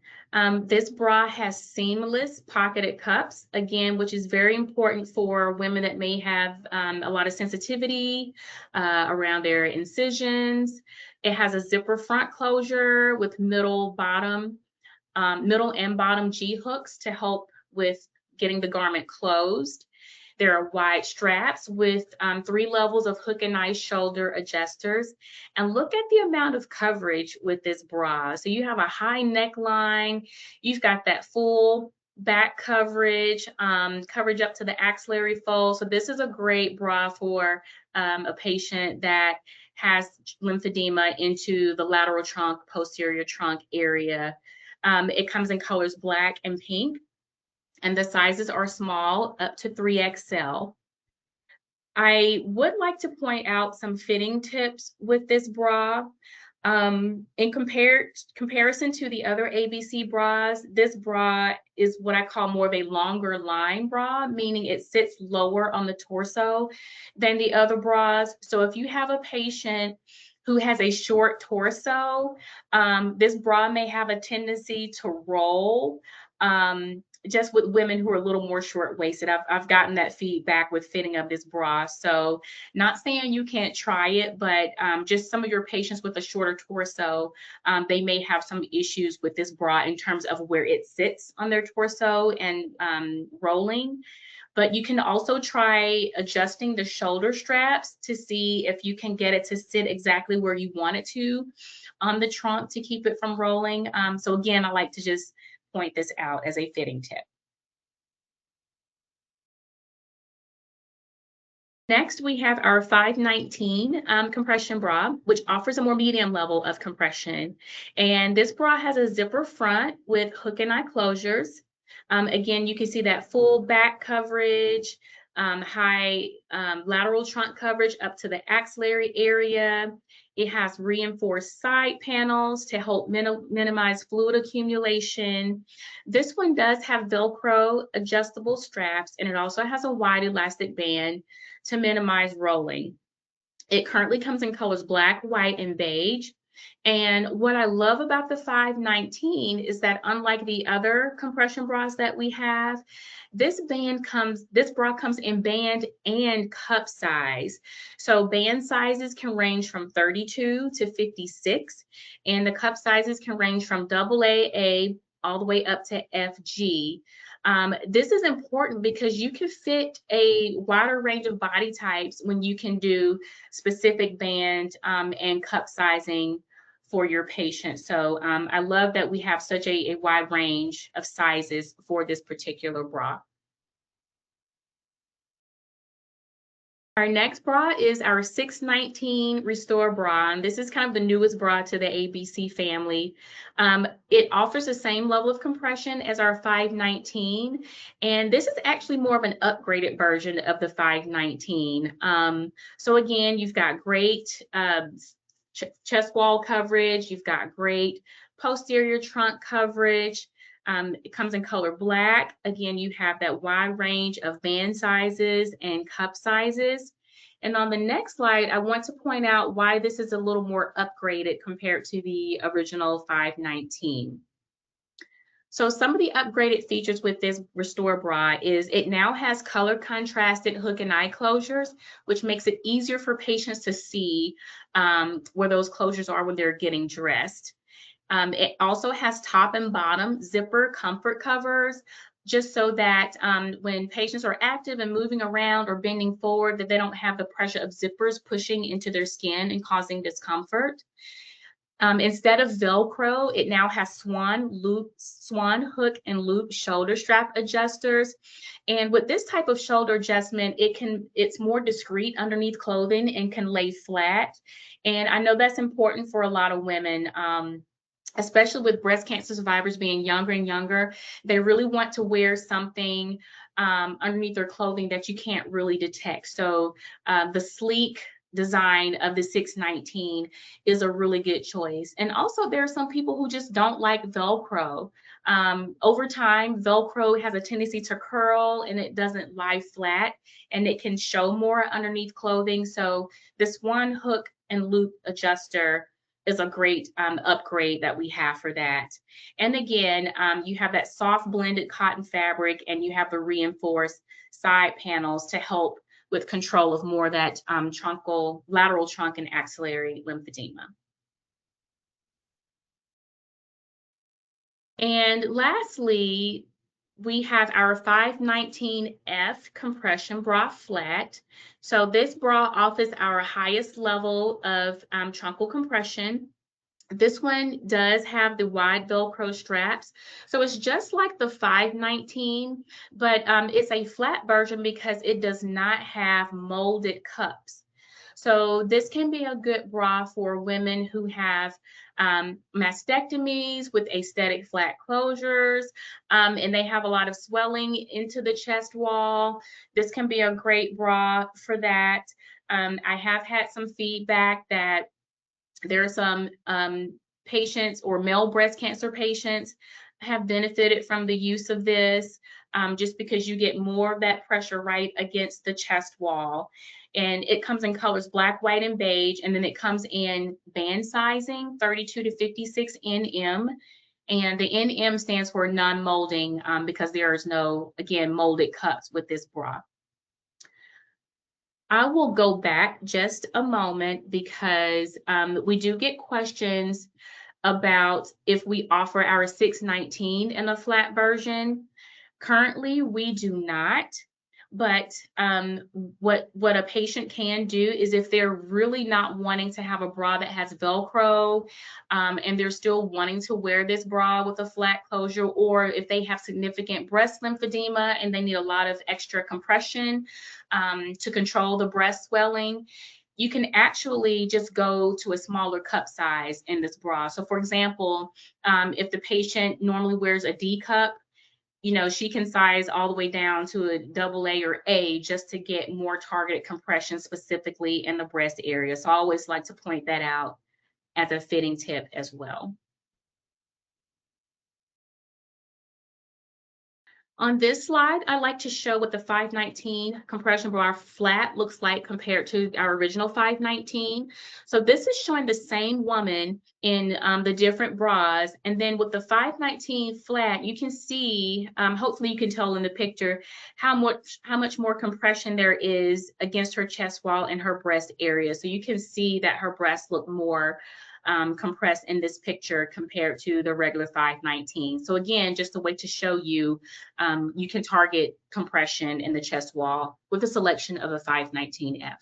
This bra has seamless pocketed cups, again, which is very important for women that may have a lot of sensitivity around their incisions. It has a zipper front closure with middle and bottom G hooks to help with getting the garment closed. There are wide straps with 3 levels of hook and eye shoulder adjusters. And look at the amount of coverage with this bra. So you have a high neckline, you've got that full back coverage, coverage up to the axillary fold. So this is a great bra for a patient that has lymphedema into the lateral trunk, posterior trunk area. It comes in colors black and pink, and the sizes are small up to 3XL. I would like to point out some fitting tips with this bra. In comparison to the other ABC bras, this bra is what I call more of a longer line bra, meaning it sits lower on the torso than the other bras. So if you have a patient who has a short torso, this bra may have a tendency to roll. Just with women who are a little more short-waisted. I've gotten that feedback with fitting of this bra. So not saying you can't try it, but just some of your patients with a shorter torso, they may have some issues with this bra in terms of where it sits on their torso and rolling. But you can also try adjusting the shoulder straps to see if you can get it to sit exactly where you want it to on the trunk to keep it from rolling. So again, I like to just point this out as a fitting tip. Next, we have our 519 compression bra, which offers a more medium level of compression. And this bra has a zipper front with hook and eye closures. Again, you can see that full back coverage, high lateral trunk coverage up to the axillary area. It has reinforced side panels to help minimize fluid accumulation. This one does have Velcro adjustable straps, and it also has a wide elastic band to minimize rolling. It currently comes in colors black, white, and beige. And what I love about the 519 is that unlike the other compression bras that we have, this bra comes in band and cup size. So band sizes can range from 32 to 56, and the cup sizes can range from AA all the way up to FG. This is important because you can fit a wider range of body types when you can do specific band and cup sizing for your patient. So I love that we have such a wide range of sizes for this particular bra. Our next bra is our 619 Restore bra, and this is kind of the newest bra to the ABC family. It offers the same level of compression as our 519, and this is actually more of an upgraded version of the 519. So again, you've got great chest wall coverage, you've got great posterior trunk coverage. It comes in color black. Again, you have that wide range of band sizes and cup sizes. And on the next slide, I want to point out why this is a little more upgraded compared to the original 519. So some of the upgraded features with this Restore bra is it now has color contrasted hook and eye closures, which makes it easier for patients to see where those closures are when they're getting dressed. It also has top and bottom zipper comfort covers, just so that when patients are active and moving around or bending forward, that they don't have the pressure of zippers pushing into their skin and causing discomfort. Instead of Velcro, it now has swan hook and loop shoulder strap adjusters. And with this type of shoulder adjustment, it's more discreet underneath clothing and can lay flat. And I know that's important for a lot of women. Especially with breast cancer survivors being younger and younger, they really want to wear something underneath their clothing that you can't really detect. So the sleek design of the 619 is a really good choice. And also there are some people who just don't like Velcro. Over time, Velcro has a tendency to curl and it doesn't lie flat and it can show more underneath clothing. So this one hook and loop adjuster is a great upgrade that we have for that. And again, you have that soft blended cotton fabric and you have the reinforced side panels to help with control of more of that lateral trunk and axillary lymphedema. And lastly, we have our 519F compression bra flat. So this bra offers our highest level of truncal compression. This one does have the wide Velcro straps. So it's just like the 519, but it's a flat version because it does not have molded cups. So this can be a good bra for women who have mastectomies with aesthetic flat closures, and they have a lot of swelling into the chest wall. This can be a great bra for that. I have had some feedback that there are some patients or male breast cancer patients have benefited from the use of this just because you get more of that pressure right against the chest wall. And it comes in colors black, white, and beige, and then it comes in band sizing, 32 to 56 NM. And the NM stands for non-molding because there is no, again, molded cups with this bra. I will go back just a moment because we do get questions about if we offer our 619 in a flat version. Currently, we do not. But what a patient can do is if they're really not wanting to have a bra that has Velcro and they're still wanting to wear this bra with a flat closure, or if they have significant breast lymphedema and they need a lot of extra compression to control the breast swelling, you can actually just go to a smaller cup size in this bra. So for example, if the patient normally wears a D cup, she can size all the way down to a AA or A just to get more targeted compression specifically in the breast area. So I always like to point that out as a fitting tip as well. On this slide, I like to show what the 519 compression bra flat looks like compared to our original 519. So this is showing the same woman in the different bras. And then with the 519 flat, you can see, hopefully you can tell in the picture, how much more compression there is against her chest wall and her breast area. So you can see that her breasts look more compressed in this picture compared to the regular 519. So again, just a way to show you, you can target compression in the chest wall with a selection of a 519F.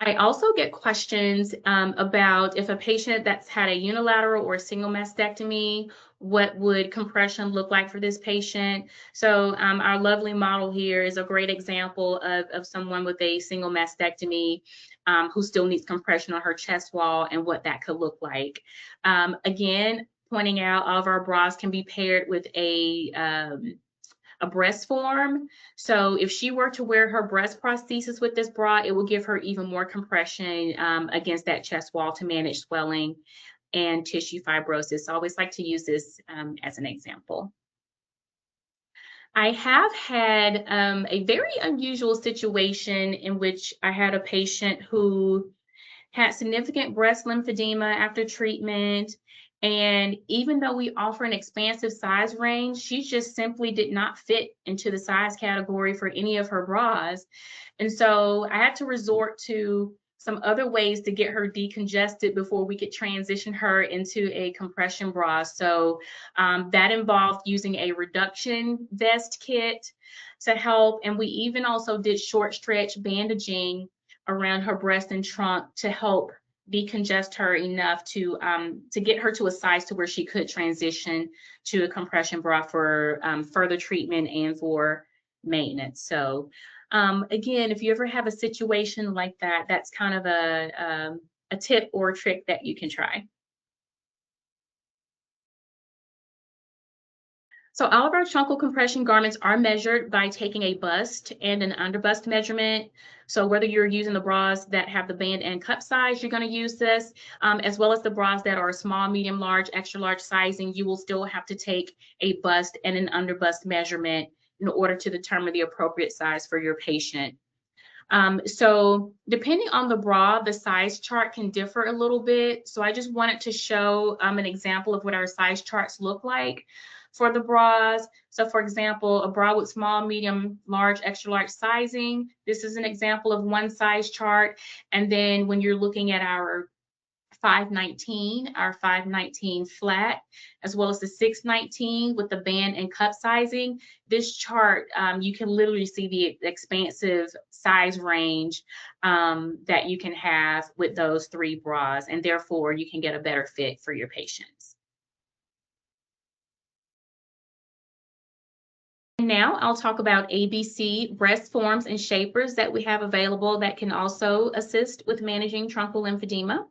I also get questions about if a patient that's had a unilateral or a single mastectomy, what would compression look like for this patient? So our lovely model here is a great example of someone with a single mastectomy who still needs compression on her chest wall and what that could look like. Again, pointing out all of our bras can be paired with a breast form. So if she were to wear her breast prosthesis with this bra, it will give her even more compression against that chest wall to manage swelling and tissue fibrosis. So I always like to use this as an example. I have had a very unusual situation in which I had a patient who had significant breast lymphedema after treatment. And even though we offer an expansive size range, she just simply did not fit into the size category for any of her bras. And so I had to resort to some other ways to get her decongested before we could transition her into a compression bra. So that involved using a reduction vest kit to help. And we even also did short stretch bandaging around her breast and trunk to help decongest her enough to get her to a size to where she could transition to a compression bra for further treatment and for maintenance. So again, if you ever have a situation like that, that's kind of a tip or a trick that you can try. So all of our truncal compression garments are measured by taking a bust and an underbust measurement. So whether you're using the bras that have the band and cup size, you're going to use this, as well as the bras that are small, medium, large, extra large sizing, you will still have to take a bust and an underbust measurement in order to determine the appropriate size for your patient. So depending on the bra, the size chart can differ a little bit. So I just wanted to show an example of what our size charts look like for the bras. So for example, a bra with small, medium, large, extra large sizing. This is an example of one size chart. And then when you're looking at our 519 flat, as well as the 619 with the band and cup sizing. This chart, you can literally see the expansive size range that you can have with those three bras, and therefore you can get a better fit for your patients. Now I'll talk about ABC breast forms and shapers that we have available that can also assist with managing truncal lymphedema.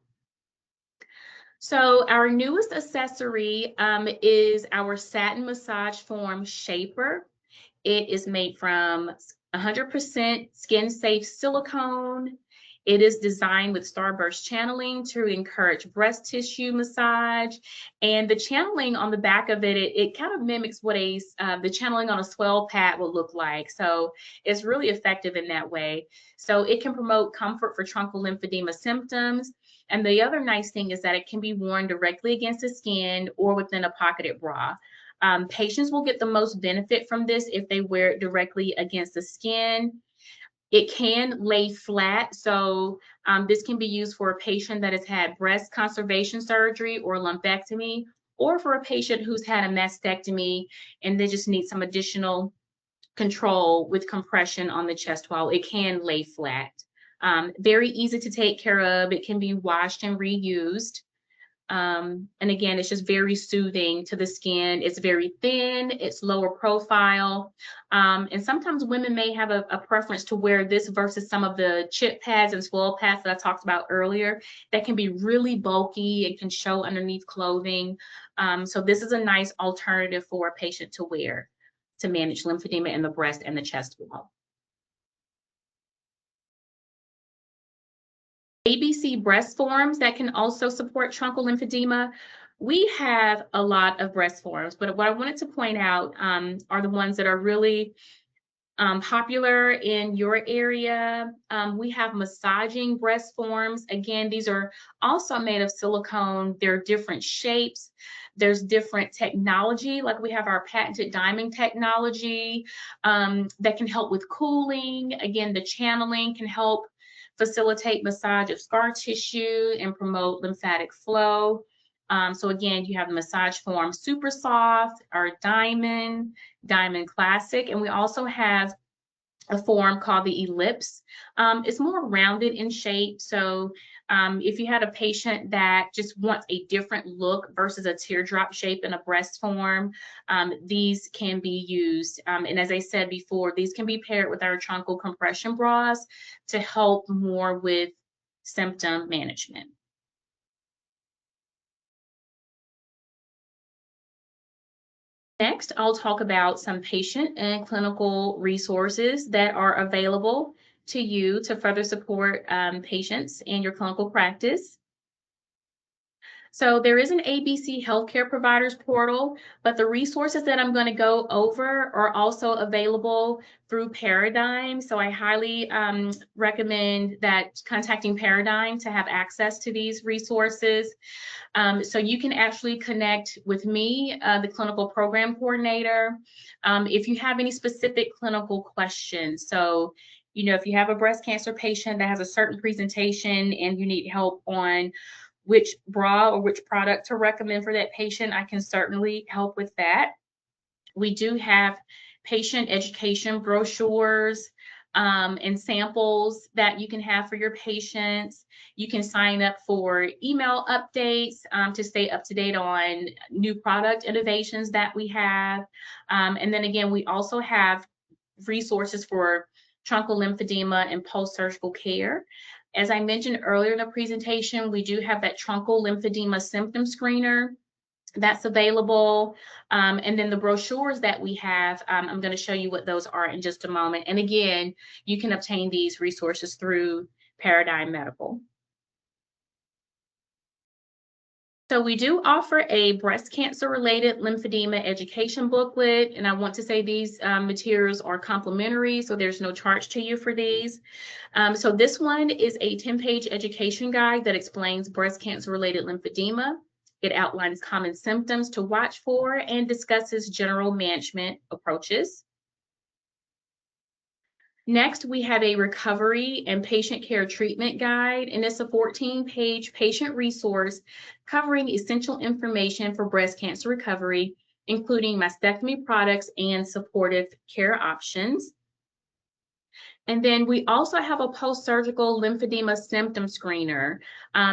So our newest accessory is our satin massage form shaper. It is made from 100% skin-safe silicone. It is designed with starburst channeling to encourage breast tissue massage. And the channeling on the back of it kind of mimics what the channeling on a swell pad would look like. So it's really effective in that way. So it can promote comfort for truncal lymphedema symptoms. And the other nice thing is that it can be worn directly against the skin or within a pocketed bra. Patients will get the most benefit from this if they wear it directly against the skin. It can lay flat, so this can be used for a patient that has had breast conservation surgery or lumpectomy, or for a patient who's had a mastectomy and they just need some additional control with compression on the chest wall. It can lay flat. Very easy to take care of. It can be washed and reused. And again, it's just very soothing to the skin. It's very thin, it's lower profile. And sometimes women may have a preference to wear this versus some of the chip pads and swell pads that I talked about earlier that can be really bulky and can show underneath clothing. So this is a nice alternative for a patient to wear to manage lymphedema in the breast and the chest wall. ABC breast forms that can also support truncal lymphedema. We have a lot of breast forms, but what I wanted to point out are the ones that are really popular in your area. We have massaging breast forms. Again, these are also made of silicone. They're different shapes. There's different technology, like we have our patented diamond technology that can help with cooling. Again, the channeling can help facilitate massage of scar tissue and promote lymphatic flow. So again, you have the massage form super soft, our diamond classic, and we also have a form called the ellipse. It's more rounded in shape. So if you had a patient that just wants a different look versus a teardrop shape in a breast form, these can be used. And as I said before, these can be paired with our truncal compression bras to help more with symptom management. Next, I'll talk about some patient and clinical resources that are available to you to further support patients in your clinical practice. So there is an ABC Healthcare Providers portal, but the resources that I'm going to go over are also available through Paradigm. So I highly recommend that contacting Paradigm to have access to these resources. So you can actually connect with me, the clinical program coordinator, if you have any specific clinical questions. So, if you have a breast cancer patient that has a certain presentation and you need help on which bra or which product to recommend for that patient, I can certainly help with that. We do have patient education brochures and samples that you can have for your patients. You can sign up for email updates to stay up to date on new product innovations that we have. And then again, we also have resources for truncal lymphedema and post-surgical care. As I mentioned earlier in the presentation, we do have that truncal lymphedema symptom screener that's available. And then the brochures that we have, I'm going to show you what those are in just a moment. And again, you can obtain these resources through Paradigm Medical. So we do offer a breast cancer related lymphedema education booklet. And I want to say these materials are complimentary, so there's no charge to you for these. So this one is a 10-page education guide that explains breast cancer related lymphedema. It outlines common symptoms to watch for and discusses general management approaches. Next, we have a recovery and patient care treatment guide, and it's a 14-page patient resource covering essential information for breast cancer recovery, including mastectomy products and supportive care options. And then we also have a post-surgical lymphedema symptom screener.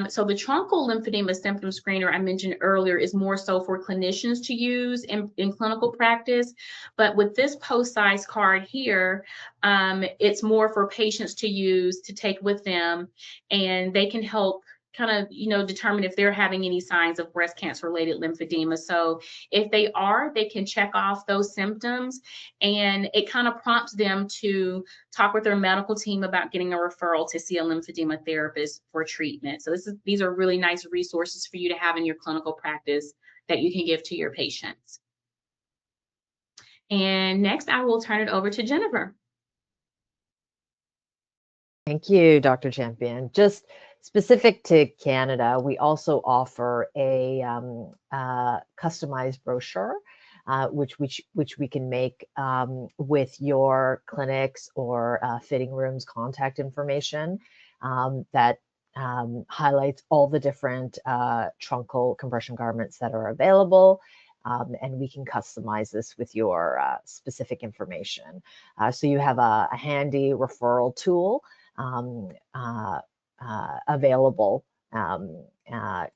So the truncal lymphedema symptom screener I mentioned earlier is more so for clinicians to use in clinical practice. But with this post-size card here, it's more for patients to use to take with them, and they can help kind of, determine if they're having any signs of breast cancer related lymphedema. So if they are, they can check off those symptoms, and it kind of prompts them to talk with their medical team about getting a referral to see a lymphedema therapist for treatment. So these are really nice resources for you to have in your clinical practice that you can give to your patients. And next, I will turn it over to Jennifer. Thank you, Dr. Champion. Just specific to Canada, we also offer a customized brochure, which we can make with your clinics or fitting rooms contact information that highlights all the different truncal compression garments that are available. And we can customize this with your specific information. So you have a handy referral tool available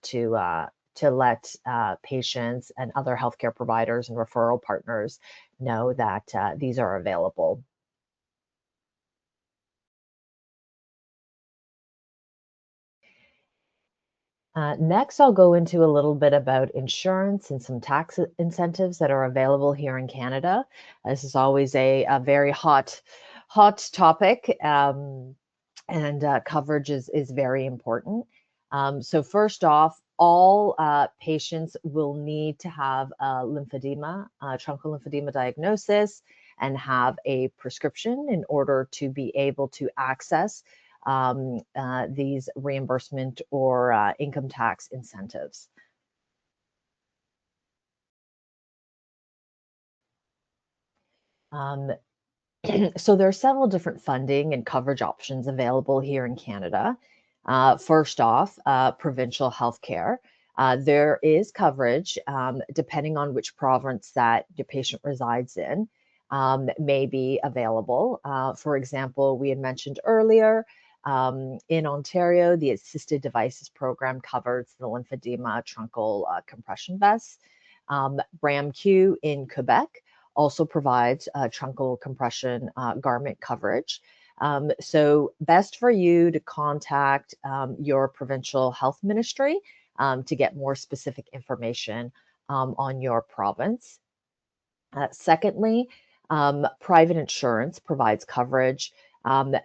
to let patients and other healthcare providers and referral partners know that these are available. Next, I'll go into a little bit about insurance and some tax incentives that are available here in Canada. This is always a very hot topic. And coverage is very important. So first off, all patients will need to have a lymphedema, truncal lymphedema diagnosis, and have a prescription in order to be able to access these reimbursement or income tax incentives. So there are several different funding and coverage options available here in Canada. First off, provincial healthcare. There is coverage depending on which province that your patient resides in. may be available. For example, we had mentioned earlier, in Ontario, the Assisted Devices Program covers the lymphedema truncal compression vests. BRAMQ in Quebec also provides truncal compression garment coverage. So best for you to contact your provincial health ministry to get more specific information on your province. Secondly, private insurance provides coverage.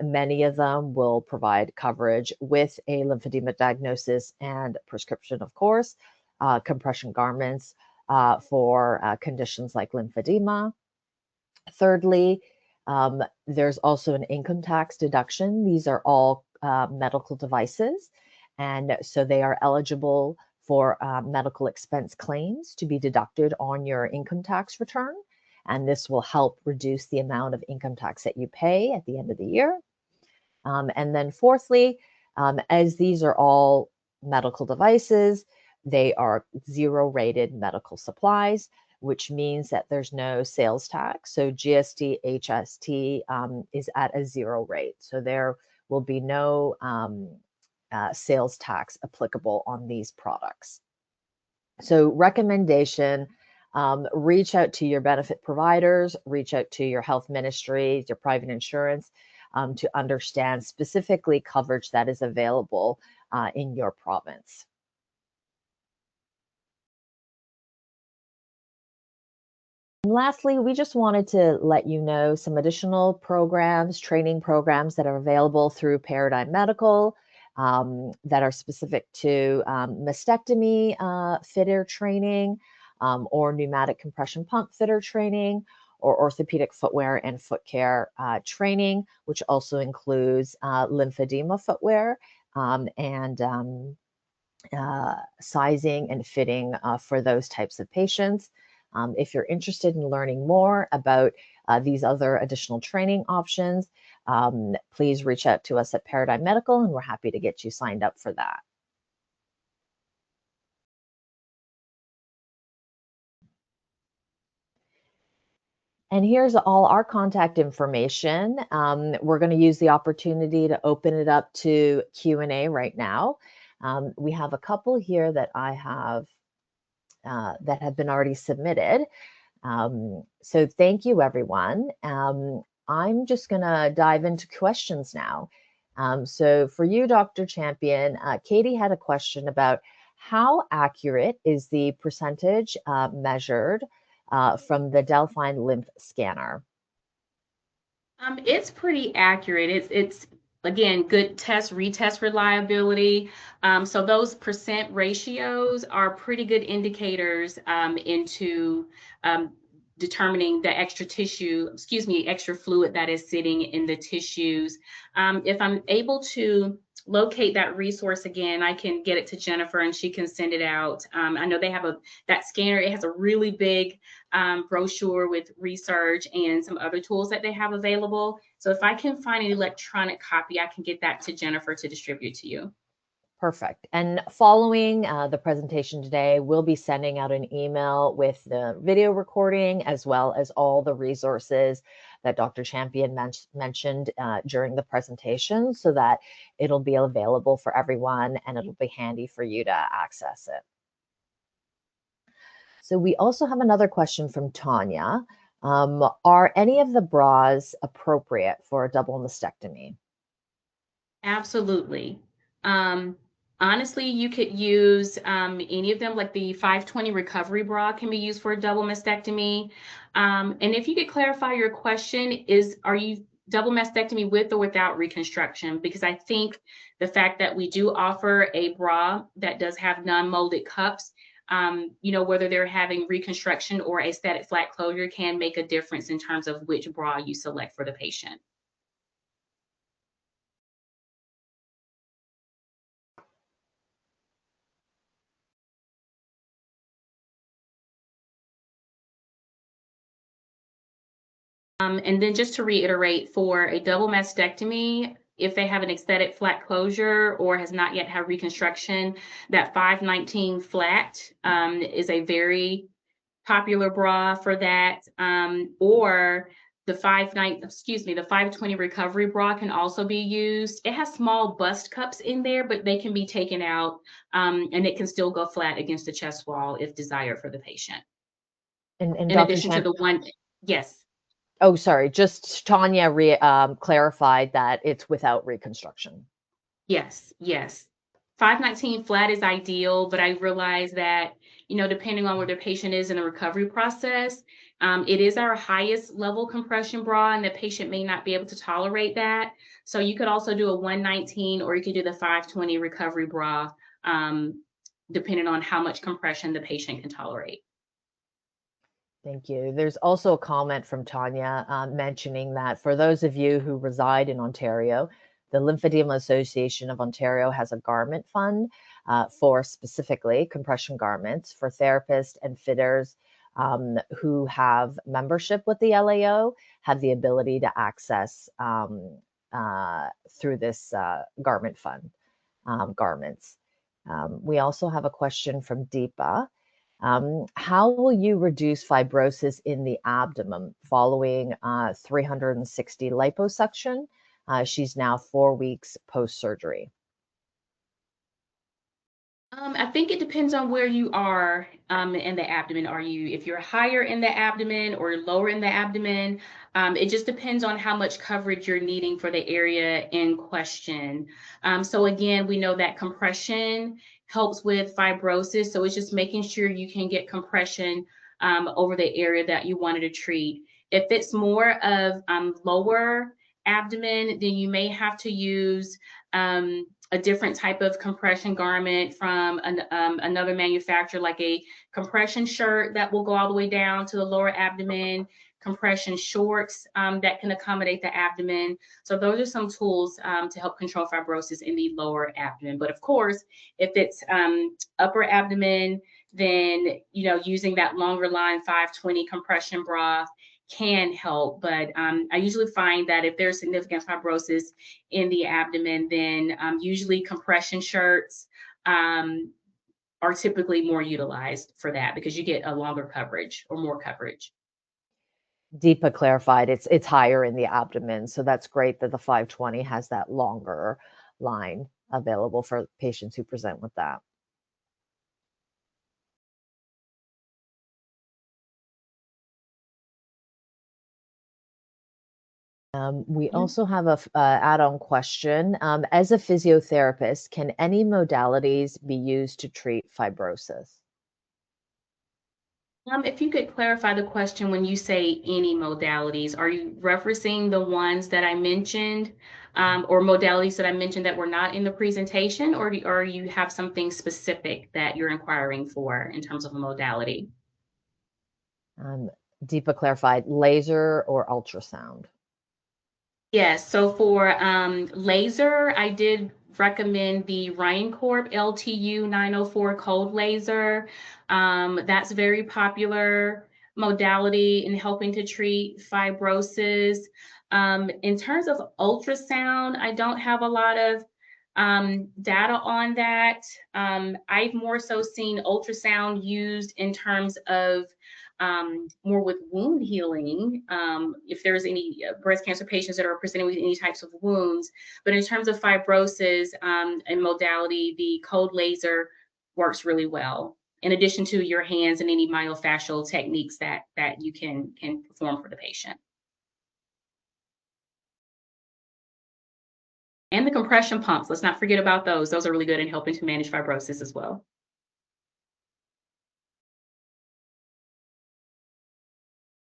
Many of them will provide coverage with a lymphedema diagnosis and prescription, of course, compression garments for conditions like lymphedema. Thirdly, there's also an income tax deduction. These are all medical devices, and so they are eligible for medical expense claims to be deducted on your income tax return. And this will help reduce the amount of income tax that you pay at the end of the year. And then fourthly, as these are all medical devices, they are zero rated medical supplies, which means that there's no sales tax. So GST, HST is at a zero rate. So there will be no sales tax applicable on these products. So recommendation, reach out to your benefit providers, reach out to your health ministry, your private insurance to understand specifically coverage that is available in your province. And lastly, we just wanted to let you know some additional programs, training programs that are available through Paradigm Medical that are specific to mastectomy fitter training or pneumatic compression pump fitter training or orthopedic footwear and foot care training, which also includes lymphedema footwear and sizing and fitting for those types of patients. If you're interested in learning more about these other additional training options, please reach out to us at Paradigm Medical, and we're happy to get you signed up for that. And here's all our contact information. We're going to use the opportunity to open it up to Q&A right now. We have a couple here that I have that have been already submitted. So thank you, everyone. I'm just going to dive into questions now. So for you, Dr. Champion, Katie had a question about how accurate is the percentage measured from the Delphine lymph scanner? It's pretty accurate. It's again, good retest reliability. So those percent ratios are pretty good indicators into determining the extra fluid that is sitting in the tissues. If I'm able to locate that resource again, I can get it to Jennifer and she can send it out. I know they have that scanner. It has a really big brochure with research and some other tools that they have available. So if I can find an electronic copy, I can get that to Jennifer to distribute to you. Perfect. And following the presentation today, we'll be sending out an email with the video recording as well as all the resources that Dr. Champion mentioned during the presentation so that it'll be available for everyone and it'll be handy for you to access it. So we also have another question from Tanya. Are any of the bras appropriate for a double mastectomy? Absolutely. Honestly, you could use any of them, like the 520 recovery bra can be used for a double mastectomy. And if you could clarify your question, are you double mastectomy with or without reconstruction? Because I think the fact that we do offer a bra that does have non-molded cups, whether they're having reconstruction or a static flat closure can make a difference in terms of which bra you select for the patient. And then just to reiterate, for a double mastectomy, if they have an aesthetic flat closure or has not yet had reconstruction, that 519 flat is a very popular bra for that, or the 520 recovery bra can also be used. It has small bust cups in there, but they can be taken out, and it can still go flat against the chest wall if desired for the patient. And In Dr. addition to Chan, the one, yes, oh, sorry, just Tanya clarified that it's without reconstruction. yes. 519 flat is ideal, but I realize that, depending on where the patient is in the recovery process, it is our highest level compression bra, and the patient may not be able to tolerate that. So you could also do a 119, or you could do the 520 recovery bra, depending on how much compression the patient can tolerate. Thank you. There's also a comment from Tanya mentioning that for those of you who reside in Ontario, the Lymphedema Association of Ontario has a garment fund for specifically compression garments for therapists and fitters who have membership with the LAO, have the ability to access through this garment fund garments. We also have a question from Deepa. How will you reduce fibrosis in the abdomen following 360 liposuction? She's now 4 weeks post-surgery. I think it depends on where you are in the abdomen. If you're higher in the abdomen or lower in the abdomen, it just depends on how much coverage you're needing for the area in question. So again, we know that compression helps with fibrosis. So it's just making sure you can get compression over the area that you wanted to treat. If it's more of lower abdomen, then you may have to use a different type of compression garment from another manufacturer, like a compression shirt that will go all the way down to the lower abdomen, compression shorts that can accommodate the abdomen. So those are some tools to help control fibrosis in the lower abdomen. But of course, if it's upper abdomen, then using that longer line 520 compression bra can help. But I usually find that if there's significant fibrosis in the abdomen, then usually compression shirts are typically more utilized for that because you get a longer coverage or more coverage. Deepa clarified it's higher in the abdomen, so that's great that the 520 has that longer line available for patients who present with that. We also have a add-on question. As a physiotherapist, can any modalities be used to treat fibrosis? If you could clarify the question when you say any modalities, are you referencing the ones that I mentioned or modalities that I mentioned that were not in the presentation, or you have something specific that you're inquiring for in terms of a modality? Deepa clarified laser or ultrasound. Yes, so for laser, I did recommend the RheinCorp LTU 904 cold laser. That's a very popular modality in helping to treat fibrosis. In terms of ultrasound, I don't have a lot of data on that. I've more so seen ultrasound used in terms of more with wound healing, if there's any breast cancer patients that are presenting with any types of wounds. But in terms of fibrosis and modality, the cold laser works really well, in addition to your hands and any myofascial techniques that you can perform for the patient. And the compression pumps, let's not forget about those. Those are really good in helping to manage fibrosis as well.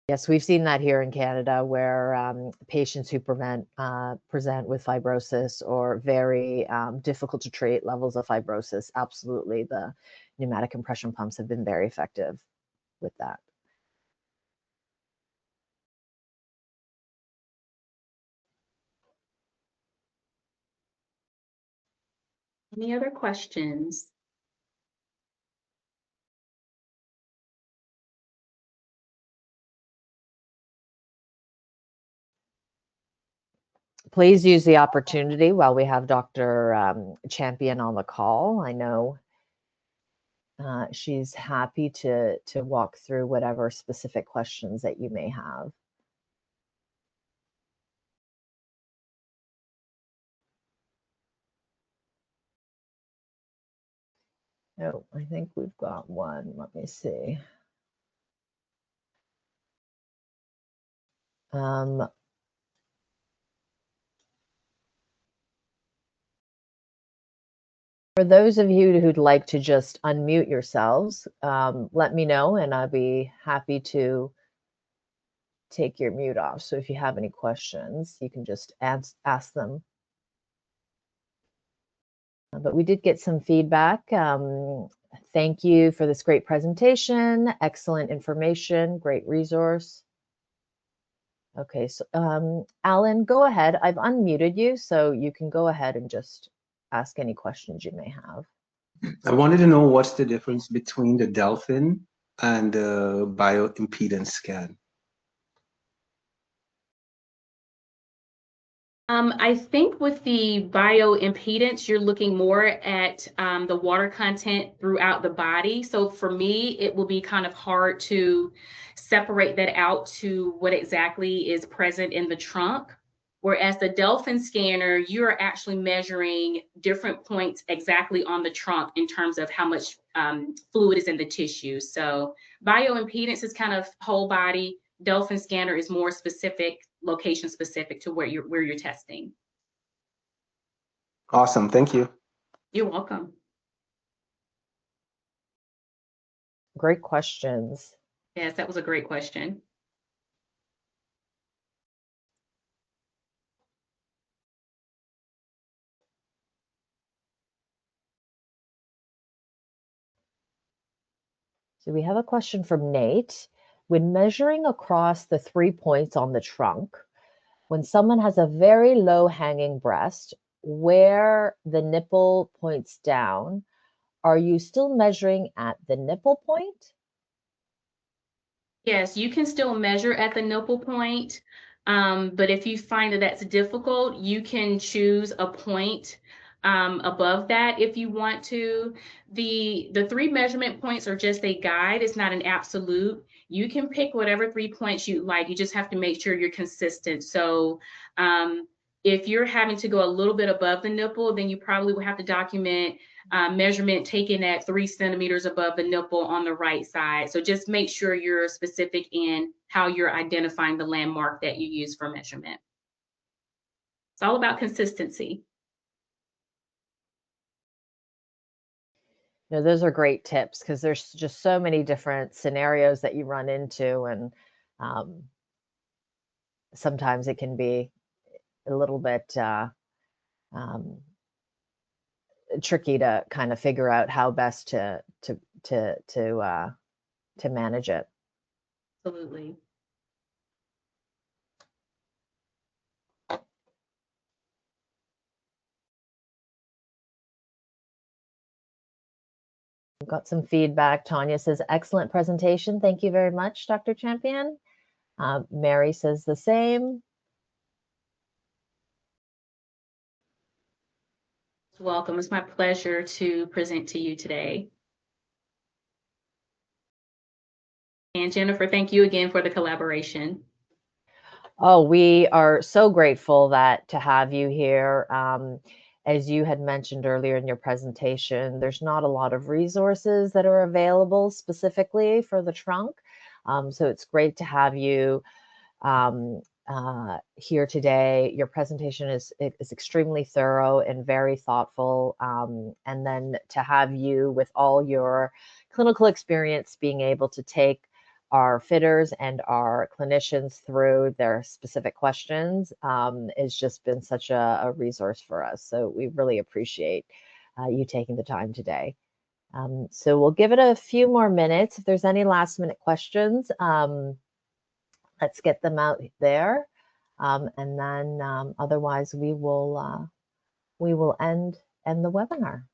Yes, we've seen that here in Canada where patients who present with fibrosis or very difficult to treat levels of fibrosis, absolutely the pneumatic compression pumps have been very effective with that. Any other questions? Please use the opportunity while we have Dr. Champion on the call. I know she's happy to walk through whatever specific questions that you may have. Oh, I think we've got one. Let me see. For those of you who'd like to just unmute yourselves, let me know and I'll be happy to take your mute off. So if you have any questions, you can just ask them. But we did get some feedback. Thank you for this great presentation, excellent information, great resource. Okay, so Alan, go ahead. I've unmuted you, so you can go ahead and just ask any questions you may have. I wanted to know what's the difference between the Delphin and the bioimpedance scan. I think with the bioimpedance, you're looking more at the water content throughout the body. So for me, it will be kind of hard to separate that out to what exactly is present in the trunk. Whereas the Delphin scanner, you're actually measuring different points exactly on the trunk in terms of how much fluid is in the tissue. So bioimpedance is kind of whole body. Delphin scanner is more specific, location specific to where you're testing. Awesome, thank you. You're welcome. Great questions. Yes, that was a great question. So we have a question from Nate. When measuring across the 3 points on the trunk, when someone has a very low hanging breast, where the nipple points down, are you still measuring at the nipple point? Yes, you can still measure at the nipple point, but if you find that that's difficult, you can choose a point above that if you want to. The 3 measurement points are just a guide. It's not an absolute. You can pick whatever 3 points you like. You just have to make sure you're consistent. So if you're having to go a little bit above the nipple, then you probably will have to document measurement taken at 3 centimeters above the nipple on the right side. So just make sure you're specific in how you're identifying the landmark that you use for measurement. It's all about consistency. You know, those are great tips because there's just so many different scenarios that you run into, and sometimes it can be a little bit tricky to kind of figure out how best to manage it. Absolutely. We've got some feedback. Tanya says, excellent presentation. Thank you very much, Dr. Champion. Mary says the same. Welcome. It's my pleasure to present to you today. And Jennifer, thank you again for the collaboration. Oh, we are so grateful to have you here. As you had mentioned earlier in your presentation, there's not a lot of resources that are available specifically for the trunk. So it's great to have you here today. Your presentation is extremely thorough and very thoughtful. And then to have you with all your clinical experience being able to take our fitters and our clinicians through their specific questions has just been such a resource for us. So we really appreciate you taking the time today. So we'll give it a few more minutes. If there's any last minute questions, let's get them out there. And then otherwise we will end the webinar.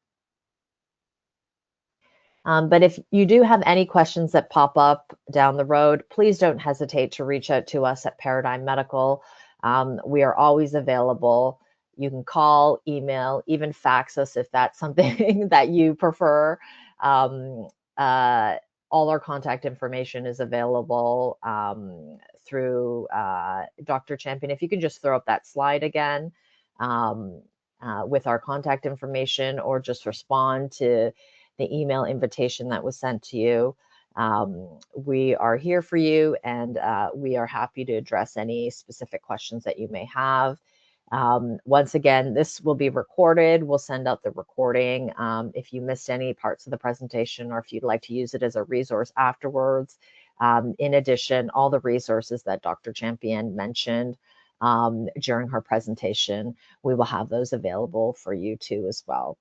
But if you do have any questions that pop up down the road, please don't hesitate to reach out to us at Paradigm Medical. We are always available. You can call, email, even fax us if that's something that you prefer. All our contact information is available through Dr. Champion. If you can just throw up that slide again with our contact information, or just respond to the email invitation that was sent to you. We are here for you, and we are happy to address any specific questions that you may have. Once again, this will be recorded. We'll send out the recording. If you missed any parts of the presentation, or if you'd like to use it as a resource afterwards. In addition, all the resources that Dr. Champion mentioned during her presentation, we will have those available for you too as well.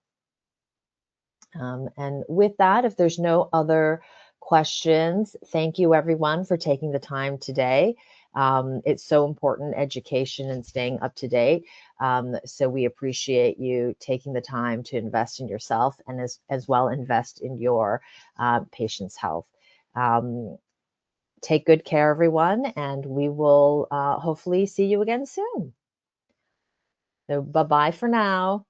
And with that, if there's no other questions, thank you everyone for taking the time today. It's so important, education and staying up to date. So we appreciate you taking the time to invest in yourself, and as well invest in your patient's health. Take good care, everyone, and we will hopefully see you again soon. So bye-bye for now.